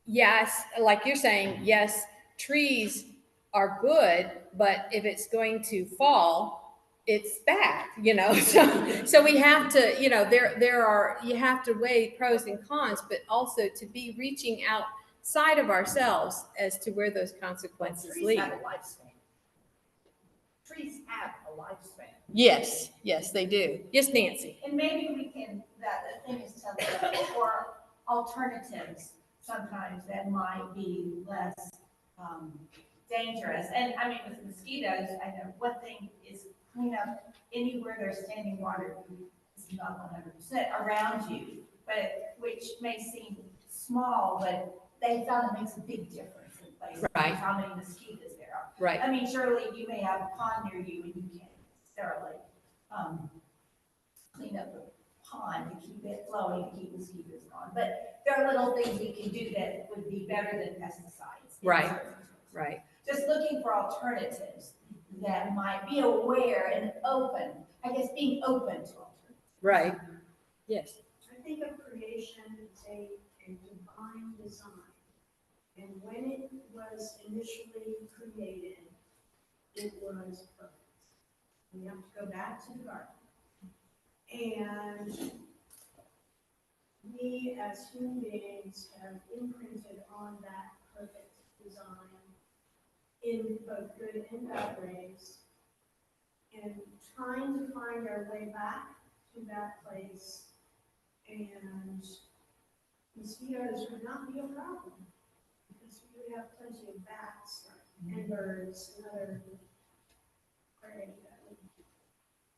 yes, like you're saying, yes, trees are good, but if it's going to fall, it's bad, you know. So we have to, you know, you have to weigh pros and cons, but also to be reaching outside of ourselves as to where those consequences Trees lead. have a lifespan. Trees have a lifespan. Yes, they do. Yes, Nancy. And maybe we can, the thing is to look for alternatives sometimes that might be less dangerous. And I mean, with mosquitoes, I know one thing is clean up anywhere there's standing water is not 100% around you, but which may seem small, but they found it makes a big difference in places. Right. How many mosquitoes there are. Right. I mean, surely you may have a pond near you and you can't necessarily clean up the pond to keep it flowing, to keep mosquitoes gone. But there are little things we can do that would be better than pesticides. Right. Right. Just looking for alternatives that might be aware and open, I guess being open to alternatives. Right. Yes. I think of creation as a divine design. And when it was initially created, it was perfect. We have to go back to the garden. And we as human beings have imprinted on that perfect design in both good and bad ways, and trying to find our way back to that place. And mosquitoes would not be a problem, because we have plenty of bats and birds and other prey that would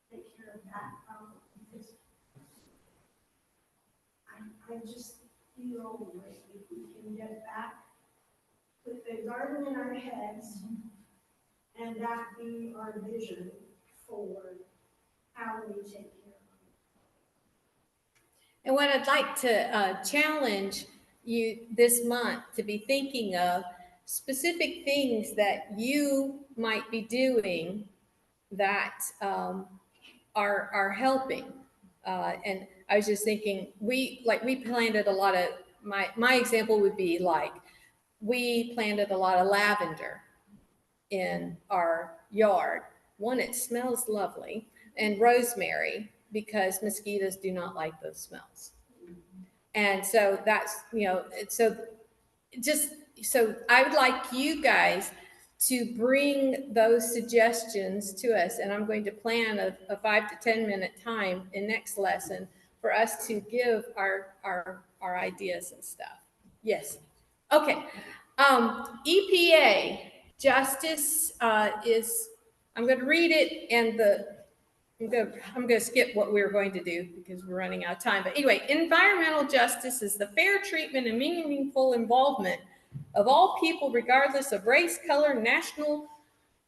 take care of that problem. Because I just feel like if we can get back, put the garden in our heads, and that be our vision for how we take care of it. And what I'd like to challenge you this month to be thinking of specific things that you might be doing that are helping. And I was just thinking, we planted a lot of, my example would be like, we planted a lot of lavender in our yard. One, it smells lovely, and rosemary, because mosquitoes do not like those smells. And so that's, you know, so I would like you guys to bring those suggestions to us, and I'm going to plan a 5 to 10 minute time in next lesson for us to give our ideas and stuff. Yes. Okay. EPA justice is, I'm going to read it, and I'm going to skip what we were going to do because we're running out of time. But anyway, environmental justice is the fair treatment and meaningful involvement of all people, regardless of race, color, national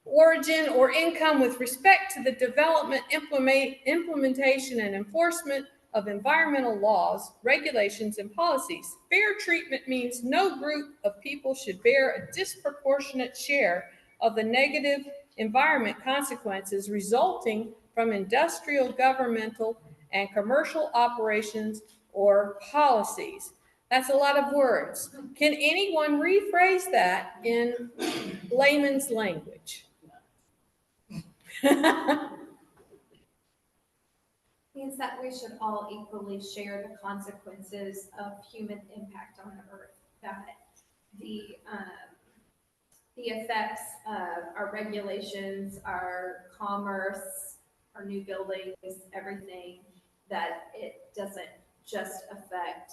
origin, or income, with respect to the development, implementation, and enforcement of environmental laws, regulations, and policies. Fair treatment means no group of people should bear a disproportionate share of the negative environment consequences resulting from industrial, governmental, and commercial operations or policies. That's a lot of words. Can anyone rephrase that in layman's language? Means that we should all equally share the consequences of human impact on the earth. That the the effects of our regulations, our commerce, our new buildings, everything, that it doesn't just affect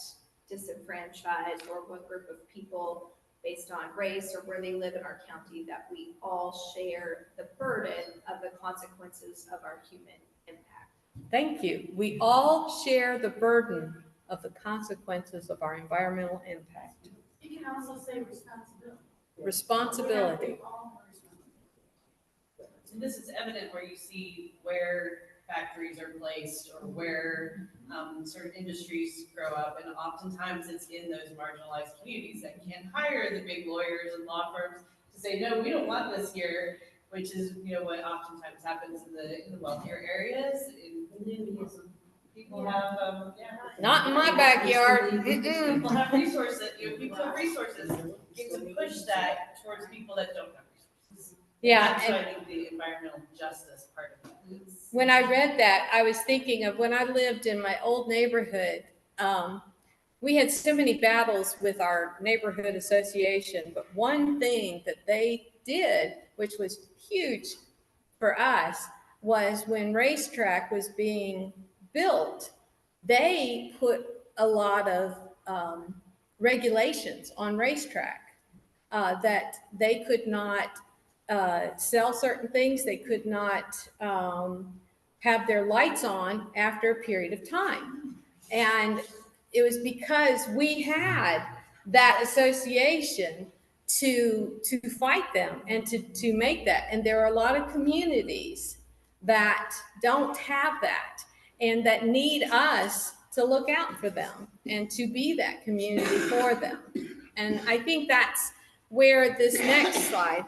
disenfranchised or one group of people based on race or where they live in our county, that we all share the burden of the consequences of our human impact. Thank you. We all share the burden of the consequences of our environmental impact. You can also say responsibility. Responsibility. And this is evident where you see where factories are placed or where certain industries grow up. And oftentimes it's in those marginalized communities that can't hire the big lawyers and law firms to say, no, we don't want this here, which is, what oftentimes happens in the wealthier areas. People have, Not in my backyard. people have resources, people have resources, get to push that towards people that don't have resources. Yeah. That's why I think the environmental justice part of that is. When I read that, I was thinking of when I lived in my old neighborhood. We had so many battles with our neighborhood association, but one thing that they did, which was huge for us, was when Racetrack was being built, they put a lot of regulations on Racetrack that they could not sell certain things. They could not have their lights on after a period of time. And it was because we had that association to fight them and to make that. And there are a lot of communities that don't have that and that need us to look out for them and to be that community for them. And I think that's where this next slide,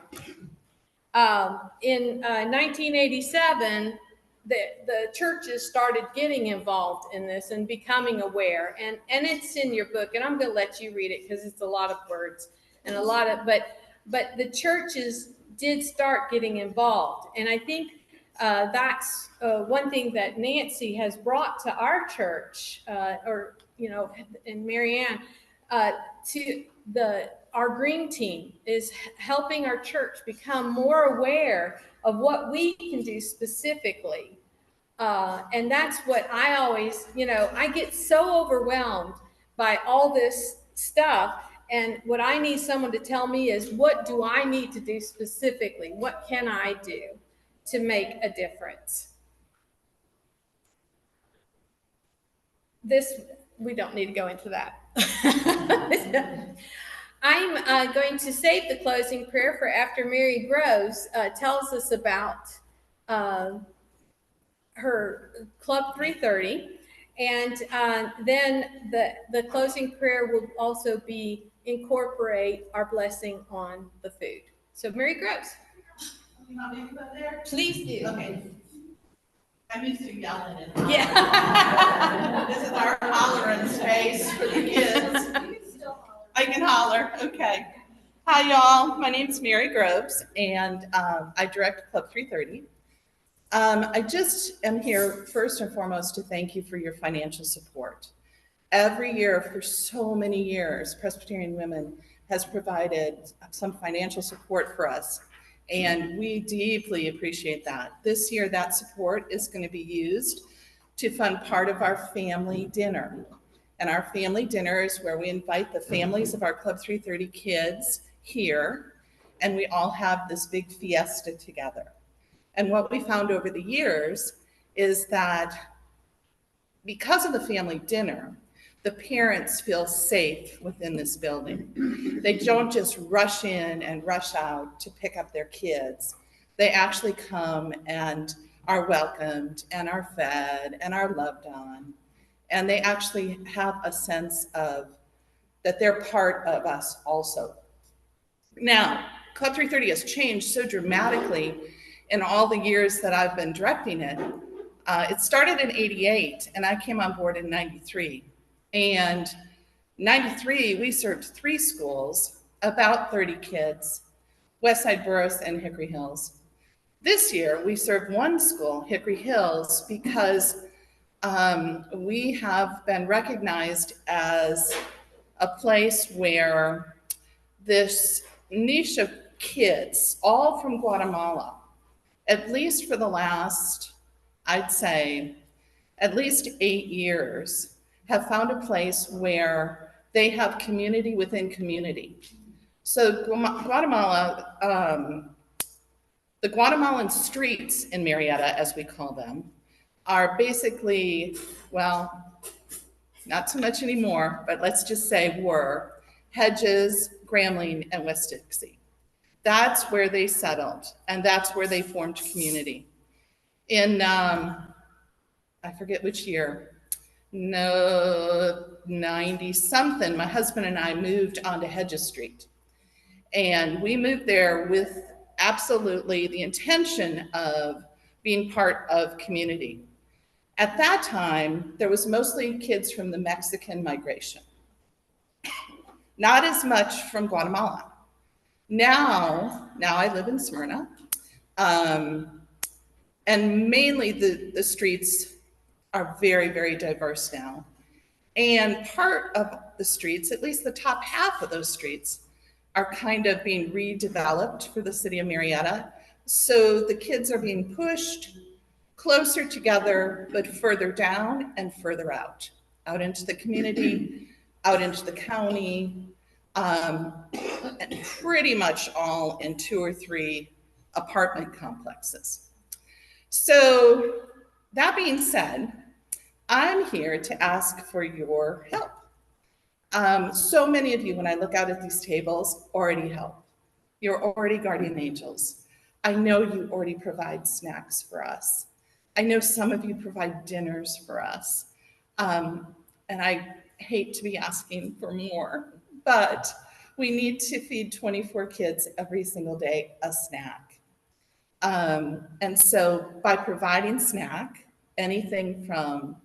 in 1987, the churches started getting involved in this and becoming aware. And it's in your book, and I'm going to let you read it because it's a lot of words and a lot of, but the churches did start getting involved. And I think that's one thing that Nancy has brought to our church, and Marianne, to our green team is helping our church become more aware of what we can do specifically. And that's what I always, I get so overwhelmed by all this stuff. And what I need someone to tell me is, what do I need to do specifically? What can I do to make a difference? We don't need to go into that. I'm going to save the closing prayer for after Mary Groves tells us about her Club 330. And then the closing prayer will also incorporate our blessing on the food. So Mary Groves. You want me to put there? Please do. Okay. I'm used to yelling it. Yeah. This is our hollering space for the kids. I can holler, okay. Hi, y'all. My name's Mary Groves, and I direct Club 330. I just am here first and foremost to thank you for your financial support. Every year for so many years, Presbyterian Women has provided some financial support for us, and we deeply appreciate that. This year, that support is going to be used to fund part of our family dinner. And our family dinner is where we invite the families of our Club 330 kids here, and we all have this big fiesta together. And what we found over the years is that because of the family dinner, the parents feel safe within this building. They don't just rush in and rush out to pick up their kids. They actually come and are welcomed and are fed and are loved on. And they actually have a sense of that they're part of us also. Now, Club 330 has changed so dramatically in all the years that I've been directing it. It started in '88, and I came on board in '93. And '93, we served 3 schools, about 30 kids, Westside Burroughs and Hickory Hills. This year, we serve 1 school, Hickory Hills, because we have been recognized as a place where this niche of kids, all from Guatemala, at least for the last, I'd say, at least 8 years, have found a place where they have community within community. So Guatemala, the Guatemalan streets in Murrieta, as we call them, are basically, well, not so much anymore, but let's just say were, Hedges, Grambling, and West Dixie. That's where they settled, and that's where they formed community. In, I forget which year, no, 90-something, my husband and I moved onto Hedges Street. And we moved there with absolutely the intention of being part of community. At that time, there was mostly kids from the Mexican migration, not as much from Guatemala. Now I live in Smyrna, and mainly the streets are very, very diverse now. And part of the streets, at least the top half of those streets, are kind of being redeveloped for the city of Murrieta. So the kids are being pushed closer together, but further down and further out into the community, out into the county, and pretty much all in 2 or 3 apartment complexes. So that being said, I'm here to ask for your help. So many of you, when I look out at these tables, already help. You're already guardian angels. I know you already provide snacks for us. I know some of you provide dinners for us. And I hate to be asking for more, but we need to feed 24 kids every single day a snack. And so by providing snack, anything from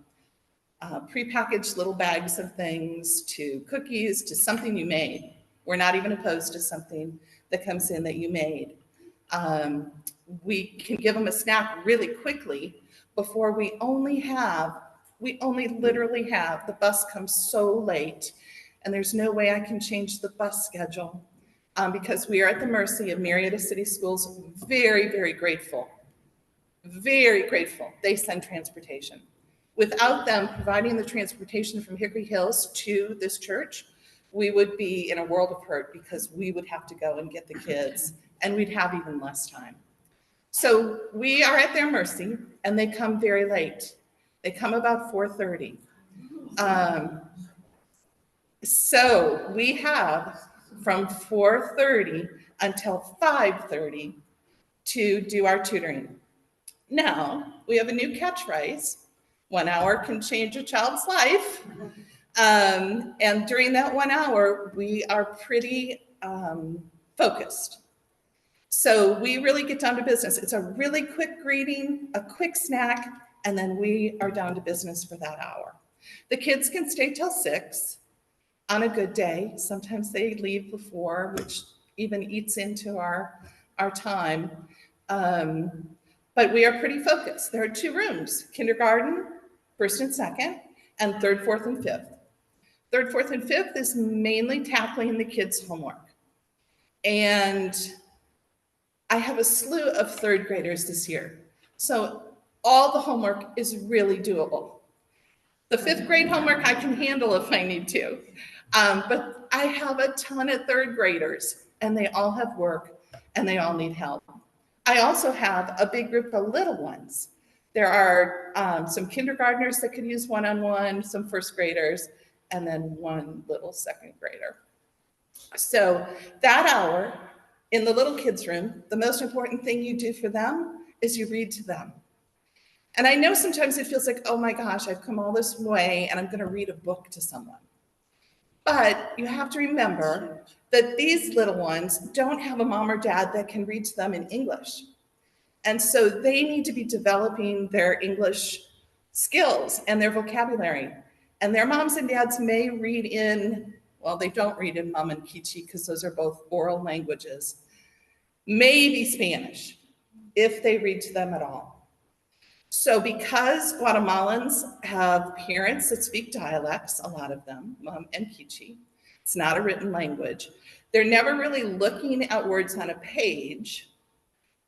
prepackaged little bags of things to cookies to something you made. We're not even opposed to something that comes in that you made. We can give them a snack really quickly before we only literally have, the bus comes so late and there's no way I can change the bus schedule because we are at the mercy of Murrieta City Schools. Very, very grateful. Very grateful they send transportation. Without them providing the transportation from Hickory Hills to this church, we would be in a world of hurt because we would have to go and get the kids and we'd have even less time. So we are at their mercy and they come very late. They come about 4:30. So we have from 4:30 until 5:30 to do our tutoring. Now, we have a new catchphrase. 1 hour can change a child's life. And during that 1 hour, we are pretty focused. So we really get down to business. It's a really quick greeting, a quick snack, and then we are down to business for that hour. The kids can stay till 6 on a good day. Sometimes they leave before, which even eats into our time. But we are pretty focused. There are 2 rooms, kindergarten, 1st and 2nd, and 3rd, 4th, and 5th. 3rd, 4th, and 5th is mainly tackling the kids' homework. And I have a slew of 3rd graders this year. So all the homework is really doable. The 5th grade homework I can handle if I need to. But I have a ton of 3rd graders and they all have work and they all need help. I also have a big group of little ones. There are some kindergartners that could use one-on-one, some 1st graders, and then 1 little 2nd grader. So that hour in the little kids' room, the most important thing you do for them is you read to them. And I know sometimes it feels like, oh my gosh, I've come all this way and I'm going to read a book to someone. But you have to remember that these little ones don't have a mom or dad that can read to them in English. And so they need to be developing their English skills and their vocabulary. And their moms and dads may read in, well, they don't read in Mum and Kichi because those are both oral languages. Maybe Spanish, if they read to them at all. So because Guatemalans have parents that speak dialects, a lot of them, Mum and Kichi, It's not a written language. They're never really looking at words on a page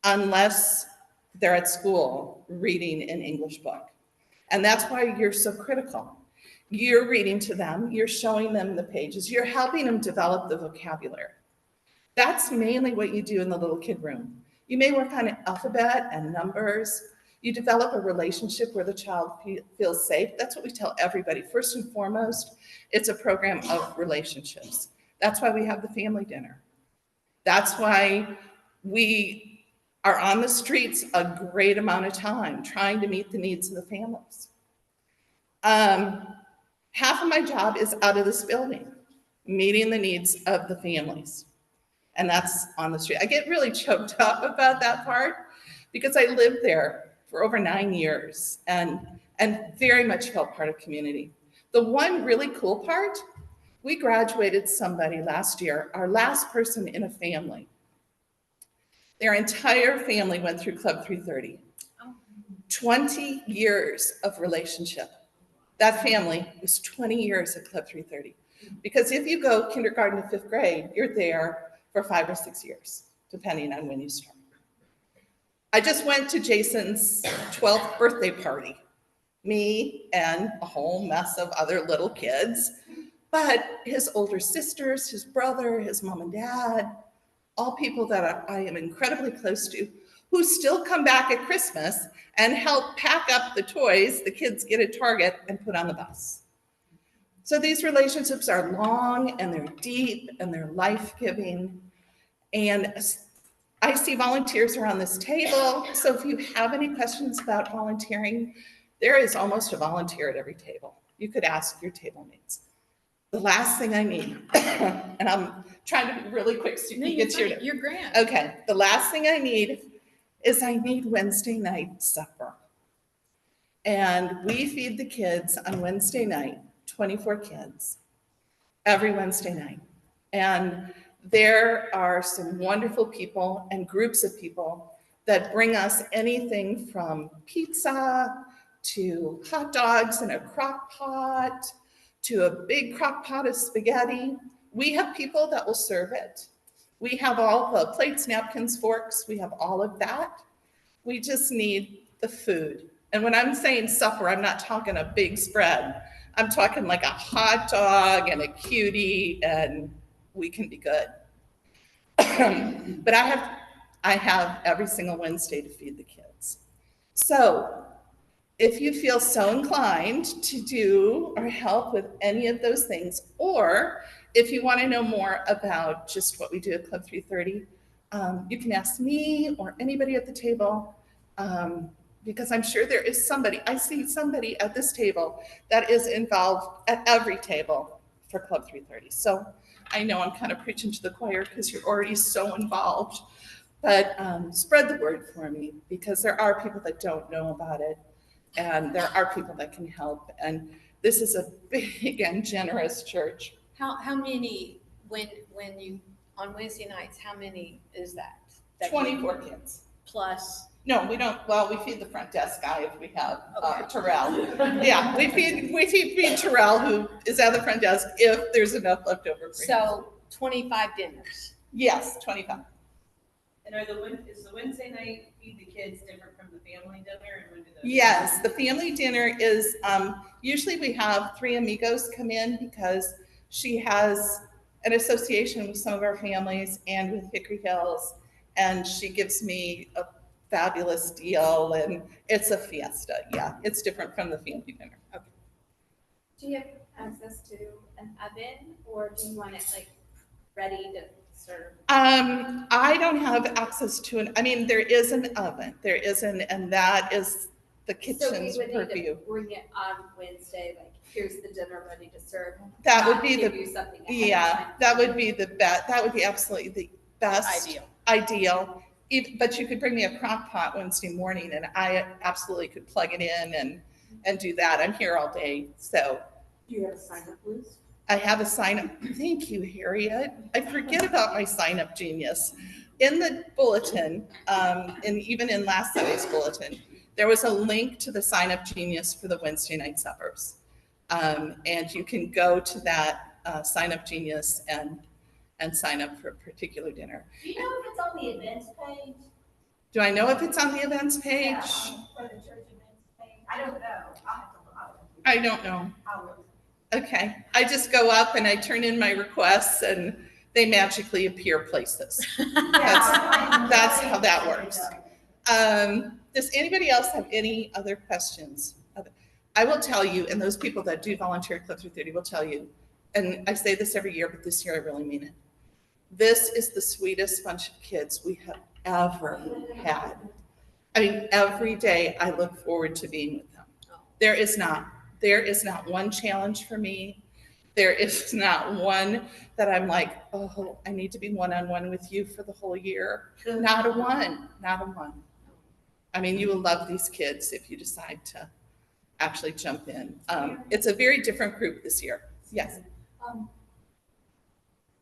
unless they're at school reading an English book. And that's why you're so critical. You're reading to them, you're showing them the pages, you're helping them develop the vocabulary. That's mainly what you do in the little kid room. You may work on alphabet and numbers. You develop a relationship where the child feels safe. That's what we tell everybody. First and foremost, it's a program of relationships. That's why we have the family dinner. That's why we are on the streets a great amount of time trying to meet the needs of the families. Half of my job is out of this building, meeting the needs of the families. And that's on the street. I get really choked up about that part because I lived there for over 9 years and very much felt part of community. The one really cool part, we graduated somebody last year, our last person in a family. Their entire family went through Club 330. 20 years of relationship. That family was 20 years at Club 330. Because if you go kindergarten to 5th grade, you're there for 5 or 6 years, depending on when you start. I just went to Jason's 12th birthday party, me and a whole mess of other little kids, but his older sisters, his brother, his mom and dad, all people that I am incredibly close to, who still come back at Christmas and help pack up the toys the kids get at Target and put on the bus. So these relationships are long and they're deep and they're life-giving. And I see volunteers around this table. So if you have any questions about volunteering, there is almost a volunteer at every table. You could ask your table mates. The last thing I need, and I'm trying to be really quick so you can get your. You're grand. Okay, the last thing I need is I need Wednesday night supper. And we feed the kids on Wednesday night, 24 kids, every Wednesday night. And there are some wonderful people and groups of people that bring us anything from pizza to hot dogs in a crock pot to a big crock pot of spaghetti. We have people that will serve it. We have all the plates, napkins, forks. We have all of that. We just need the food. And when I'm saying supper, I'm not talking a big spread. I'm talking like a hot dog and a cutie, and we can be good. But I have every single Wednesday to feed the kids. So if you feel so inclined to do or help with any of those things, or if you want to know more about just what we do at Club 330, you can ask me or anybody at the table, because I'm sure there is somebody, I see somebody at this table that is involved at every table for Club 330. So I know I'm kind of preaching to the choir because you're already so involved, but spread the word for me, because there are people that don't know about it, and there are people that can help. And this is a big and generous church. How many, when you, on Wednesday nights, how many is that? 24 kids. Plus? No, we don't, well, we feed the front desk guy if we have Okay. Terrell. Yeah, we feed Terrell, who is at the front desk, if there's enough left over for him. So 25 dinners? Yes, 25. And is the Wednesday night feed the kids different from the family dinner? And when do those? Yes, the family dinner is, usually we have 3 amigos come in because she has an association with some of our families and with Hickory Hills, and she gives me a fabulous deal, and it's a fiesta. Yeah, it's different from the family dinner. Okay. Do you have access to an oven, or do you want it like ready to serve? I don't have access to I mean, there is an oven, and that is the kitchen's So we would need purview. to bring it on Wednesday, like here's the dinner ready to serve. That would not be give the, you something ahead of yeah, time. that would be the best, that would be absolutely the best. Ideal. But you could bring me a crock pot Wednesday morning, and I absolutely could plug it in and do that. I'm here all day, so. Do you have a sign-up list? I have a sign-up. Thank you, Harriet. I forget about my sign-up genius. In the bulletin, and even in last Sunday's bulletin, there was a link to the sign-up genius for the Wednesday night suppers. And you can go to that Sign Up Genius and sign up for a particular dinner. Do you know if it's on the events page? Do I know if it's on the events page? Yeah, for the church events page? I don't know. I'll have to look. I don't know. I'll look. Okay, I just go up and I turn in my requests and they magically appear places. That's how that works. Does anybody else have any other questions? I will tell you, and those people that do volunteer at Club 330 will tell you, and I say this every year, but this year I really mean it. This is the sweetest bunch of kids we have ever had. I mean, every day I look forward to being with them. There is not one challenge for me. There is not one that I'm like, oh, I need to be one-on-one with you for the whole year. Not a one. I mean, you will love these kids if you decide to actually jump in. It's a very different group this year. Yes.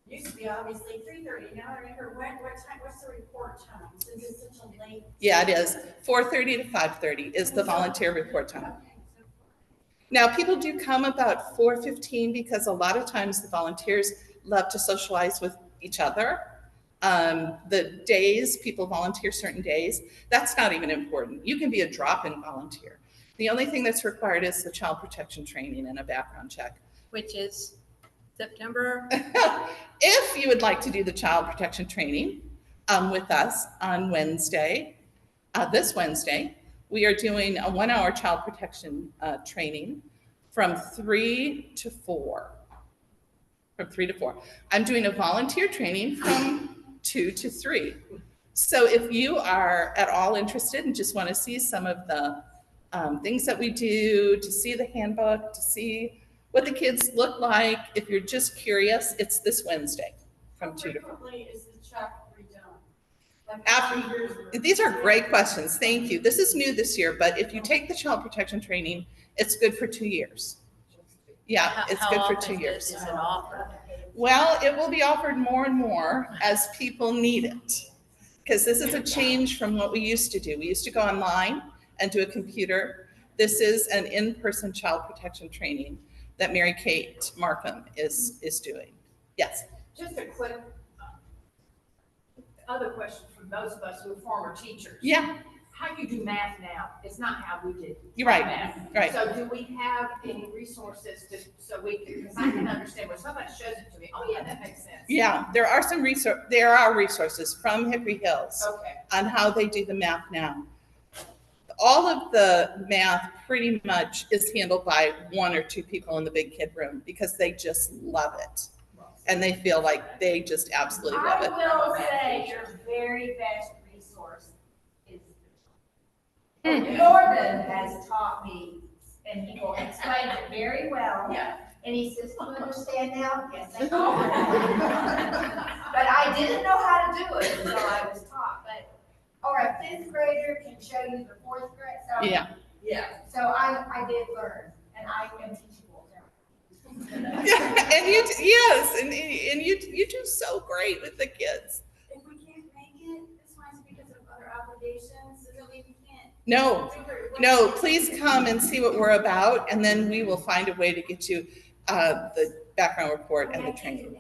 Used to be obviously 3:30. Now I remember what's the report time? Since it's such a late. Yeah, it is. 4:30 to 5:30 is the volunteer report time. Now, people do come about 4:15 because a lot of times the volunteers love to socialize with each other. The days people volunteer certain days, that's not even important. You can be a drop-in volunteer. The only thing that's required is the child protection training and a background check. Which is September. If you would like to do the child protection training with us on Wednesday, this Wednesday, we are doing a 1-hour child protection training from 3 to 4. From 3 to 4. I'm doing a volunteer training from 2 to 3. So if you are at all interested and just want to see some of the things that we do, to see the handbook, to see what the kids look like, if you're just curious, it's this Wednesday from 2 to 4. How frequently is the check redone? These are great questions. Thank you. This is new this year, but if you take the child protection training, it's good for 2 years. Yeah, it's good for 2 years. Is it offered? Well, it will be offered more and more as people need it. Because this is a change from what we used to do. We used to go online and do a computer. This is an in-person child protection training that Mary Kate Markham is doing. Yes. Just a quick other question for those of us who are former teachers. Yeah. How you do math now is not how we did You're right. math. Right. So do we have any resources so we can, because I can understand when somebody shows it to me, oh yeah, that makes sense. Yeah, there are resources from Hickory Hills Okay. on how they do the math now. All of the math pretty much is handled by 1 or 2 people in the big kid room because they just love it. And they feel like they just absolutely love it. I will say your very best resource is Jordan has taught me, and he will explain it very well. Yeah. And he says, "Do you understand now?" Yes, I do. But I didn't know how to do it until I was taught. Or a 5th grader can show you the 4th grade. So, Yeah. Yeah. So I did learn, and I am teachable now. And you, yes, and you do so great with the kids. If we can't make it, it's fine because of other obligations, so that we can't. No, please come and see what we're about, and then we will find a way to get you the background report and the training.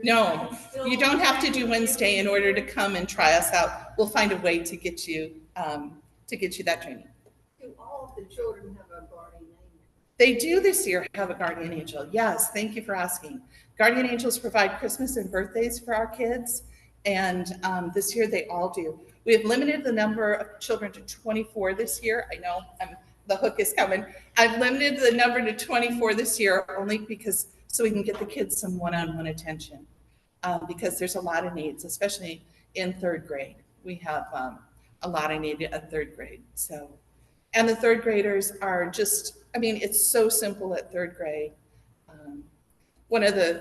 No, you don't have to do Wednesday in order to come and try us out. We'll find a way to get you that training. Do all of the children have a guardian angel? They do this year have a guardian angel. Yes, thank you for asking. Guardian angels provide Christmas and birthdays for our kids, and this year they all do. We have limited the number of children to 24 this year. I know the hook is coming. I've limited the number to 24 this year only because so we can get the kids some one-on-one attention because there's a lot of needs, especially in 3rd grade. We have a lot of need at 3rd grade. So, and the 3rd graders are just, I mean, it's so simple at 3rd grade.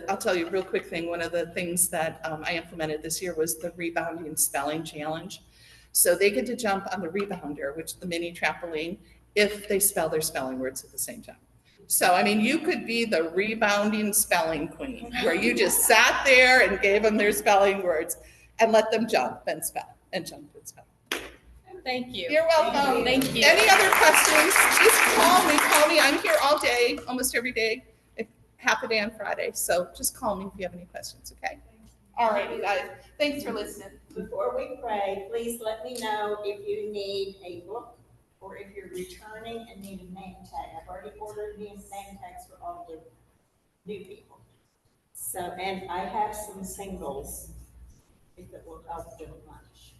I'll tell you a real quick thing. One of the things that I implemented this year was the rebounding spelling challenge. So they get to jump on the rebounder, which is the mini trampoline, if they spell their spelling words at the same time. So, I mean, you could be the rebounding spelling queen, where you just sat there and gave them their spelling words and let them jump and spell and jump and spell. Thank you. You're welcome. Thank you. Any other questions, just call me. I'm here all day, almost every day, half a day on Friday. So just call me if you have any questions, okay? All right, you guys. Thanks for listening. Before we pray, please let me know if you need a book or if you're returning and need a name tag. I've already ordered name tags for all the new people. So, and I have some singles, if it will help with lunch.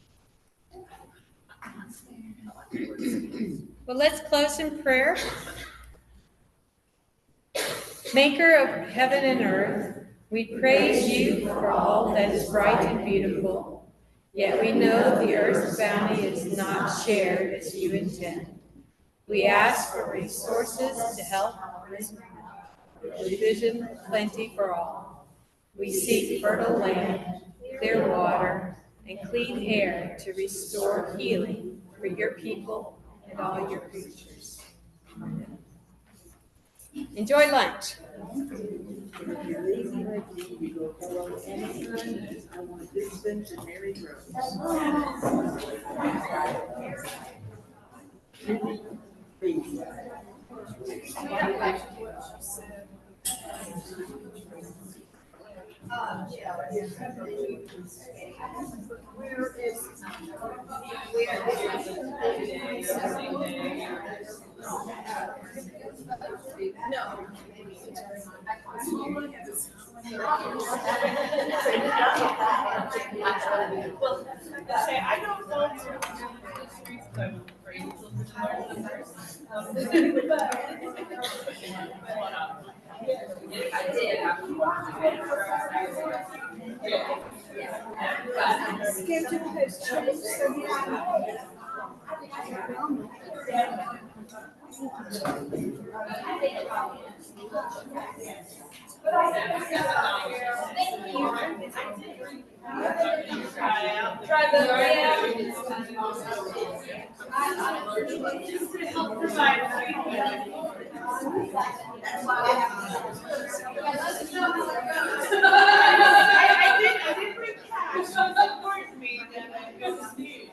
Well, let's close in prayer. Maker of heaven and earth, we praise you for all that is bright and beautiful. Yet we know the earth's bounty is not shared as you intend. We ask for resources to help provision plenty for all. We seek fertile land, clear water, and clean air to restore healing for your people and all your creatures. Enjoy lunch. Schedule has changed, so I did bring cash. It's important to me that I go to see.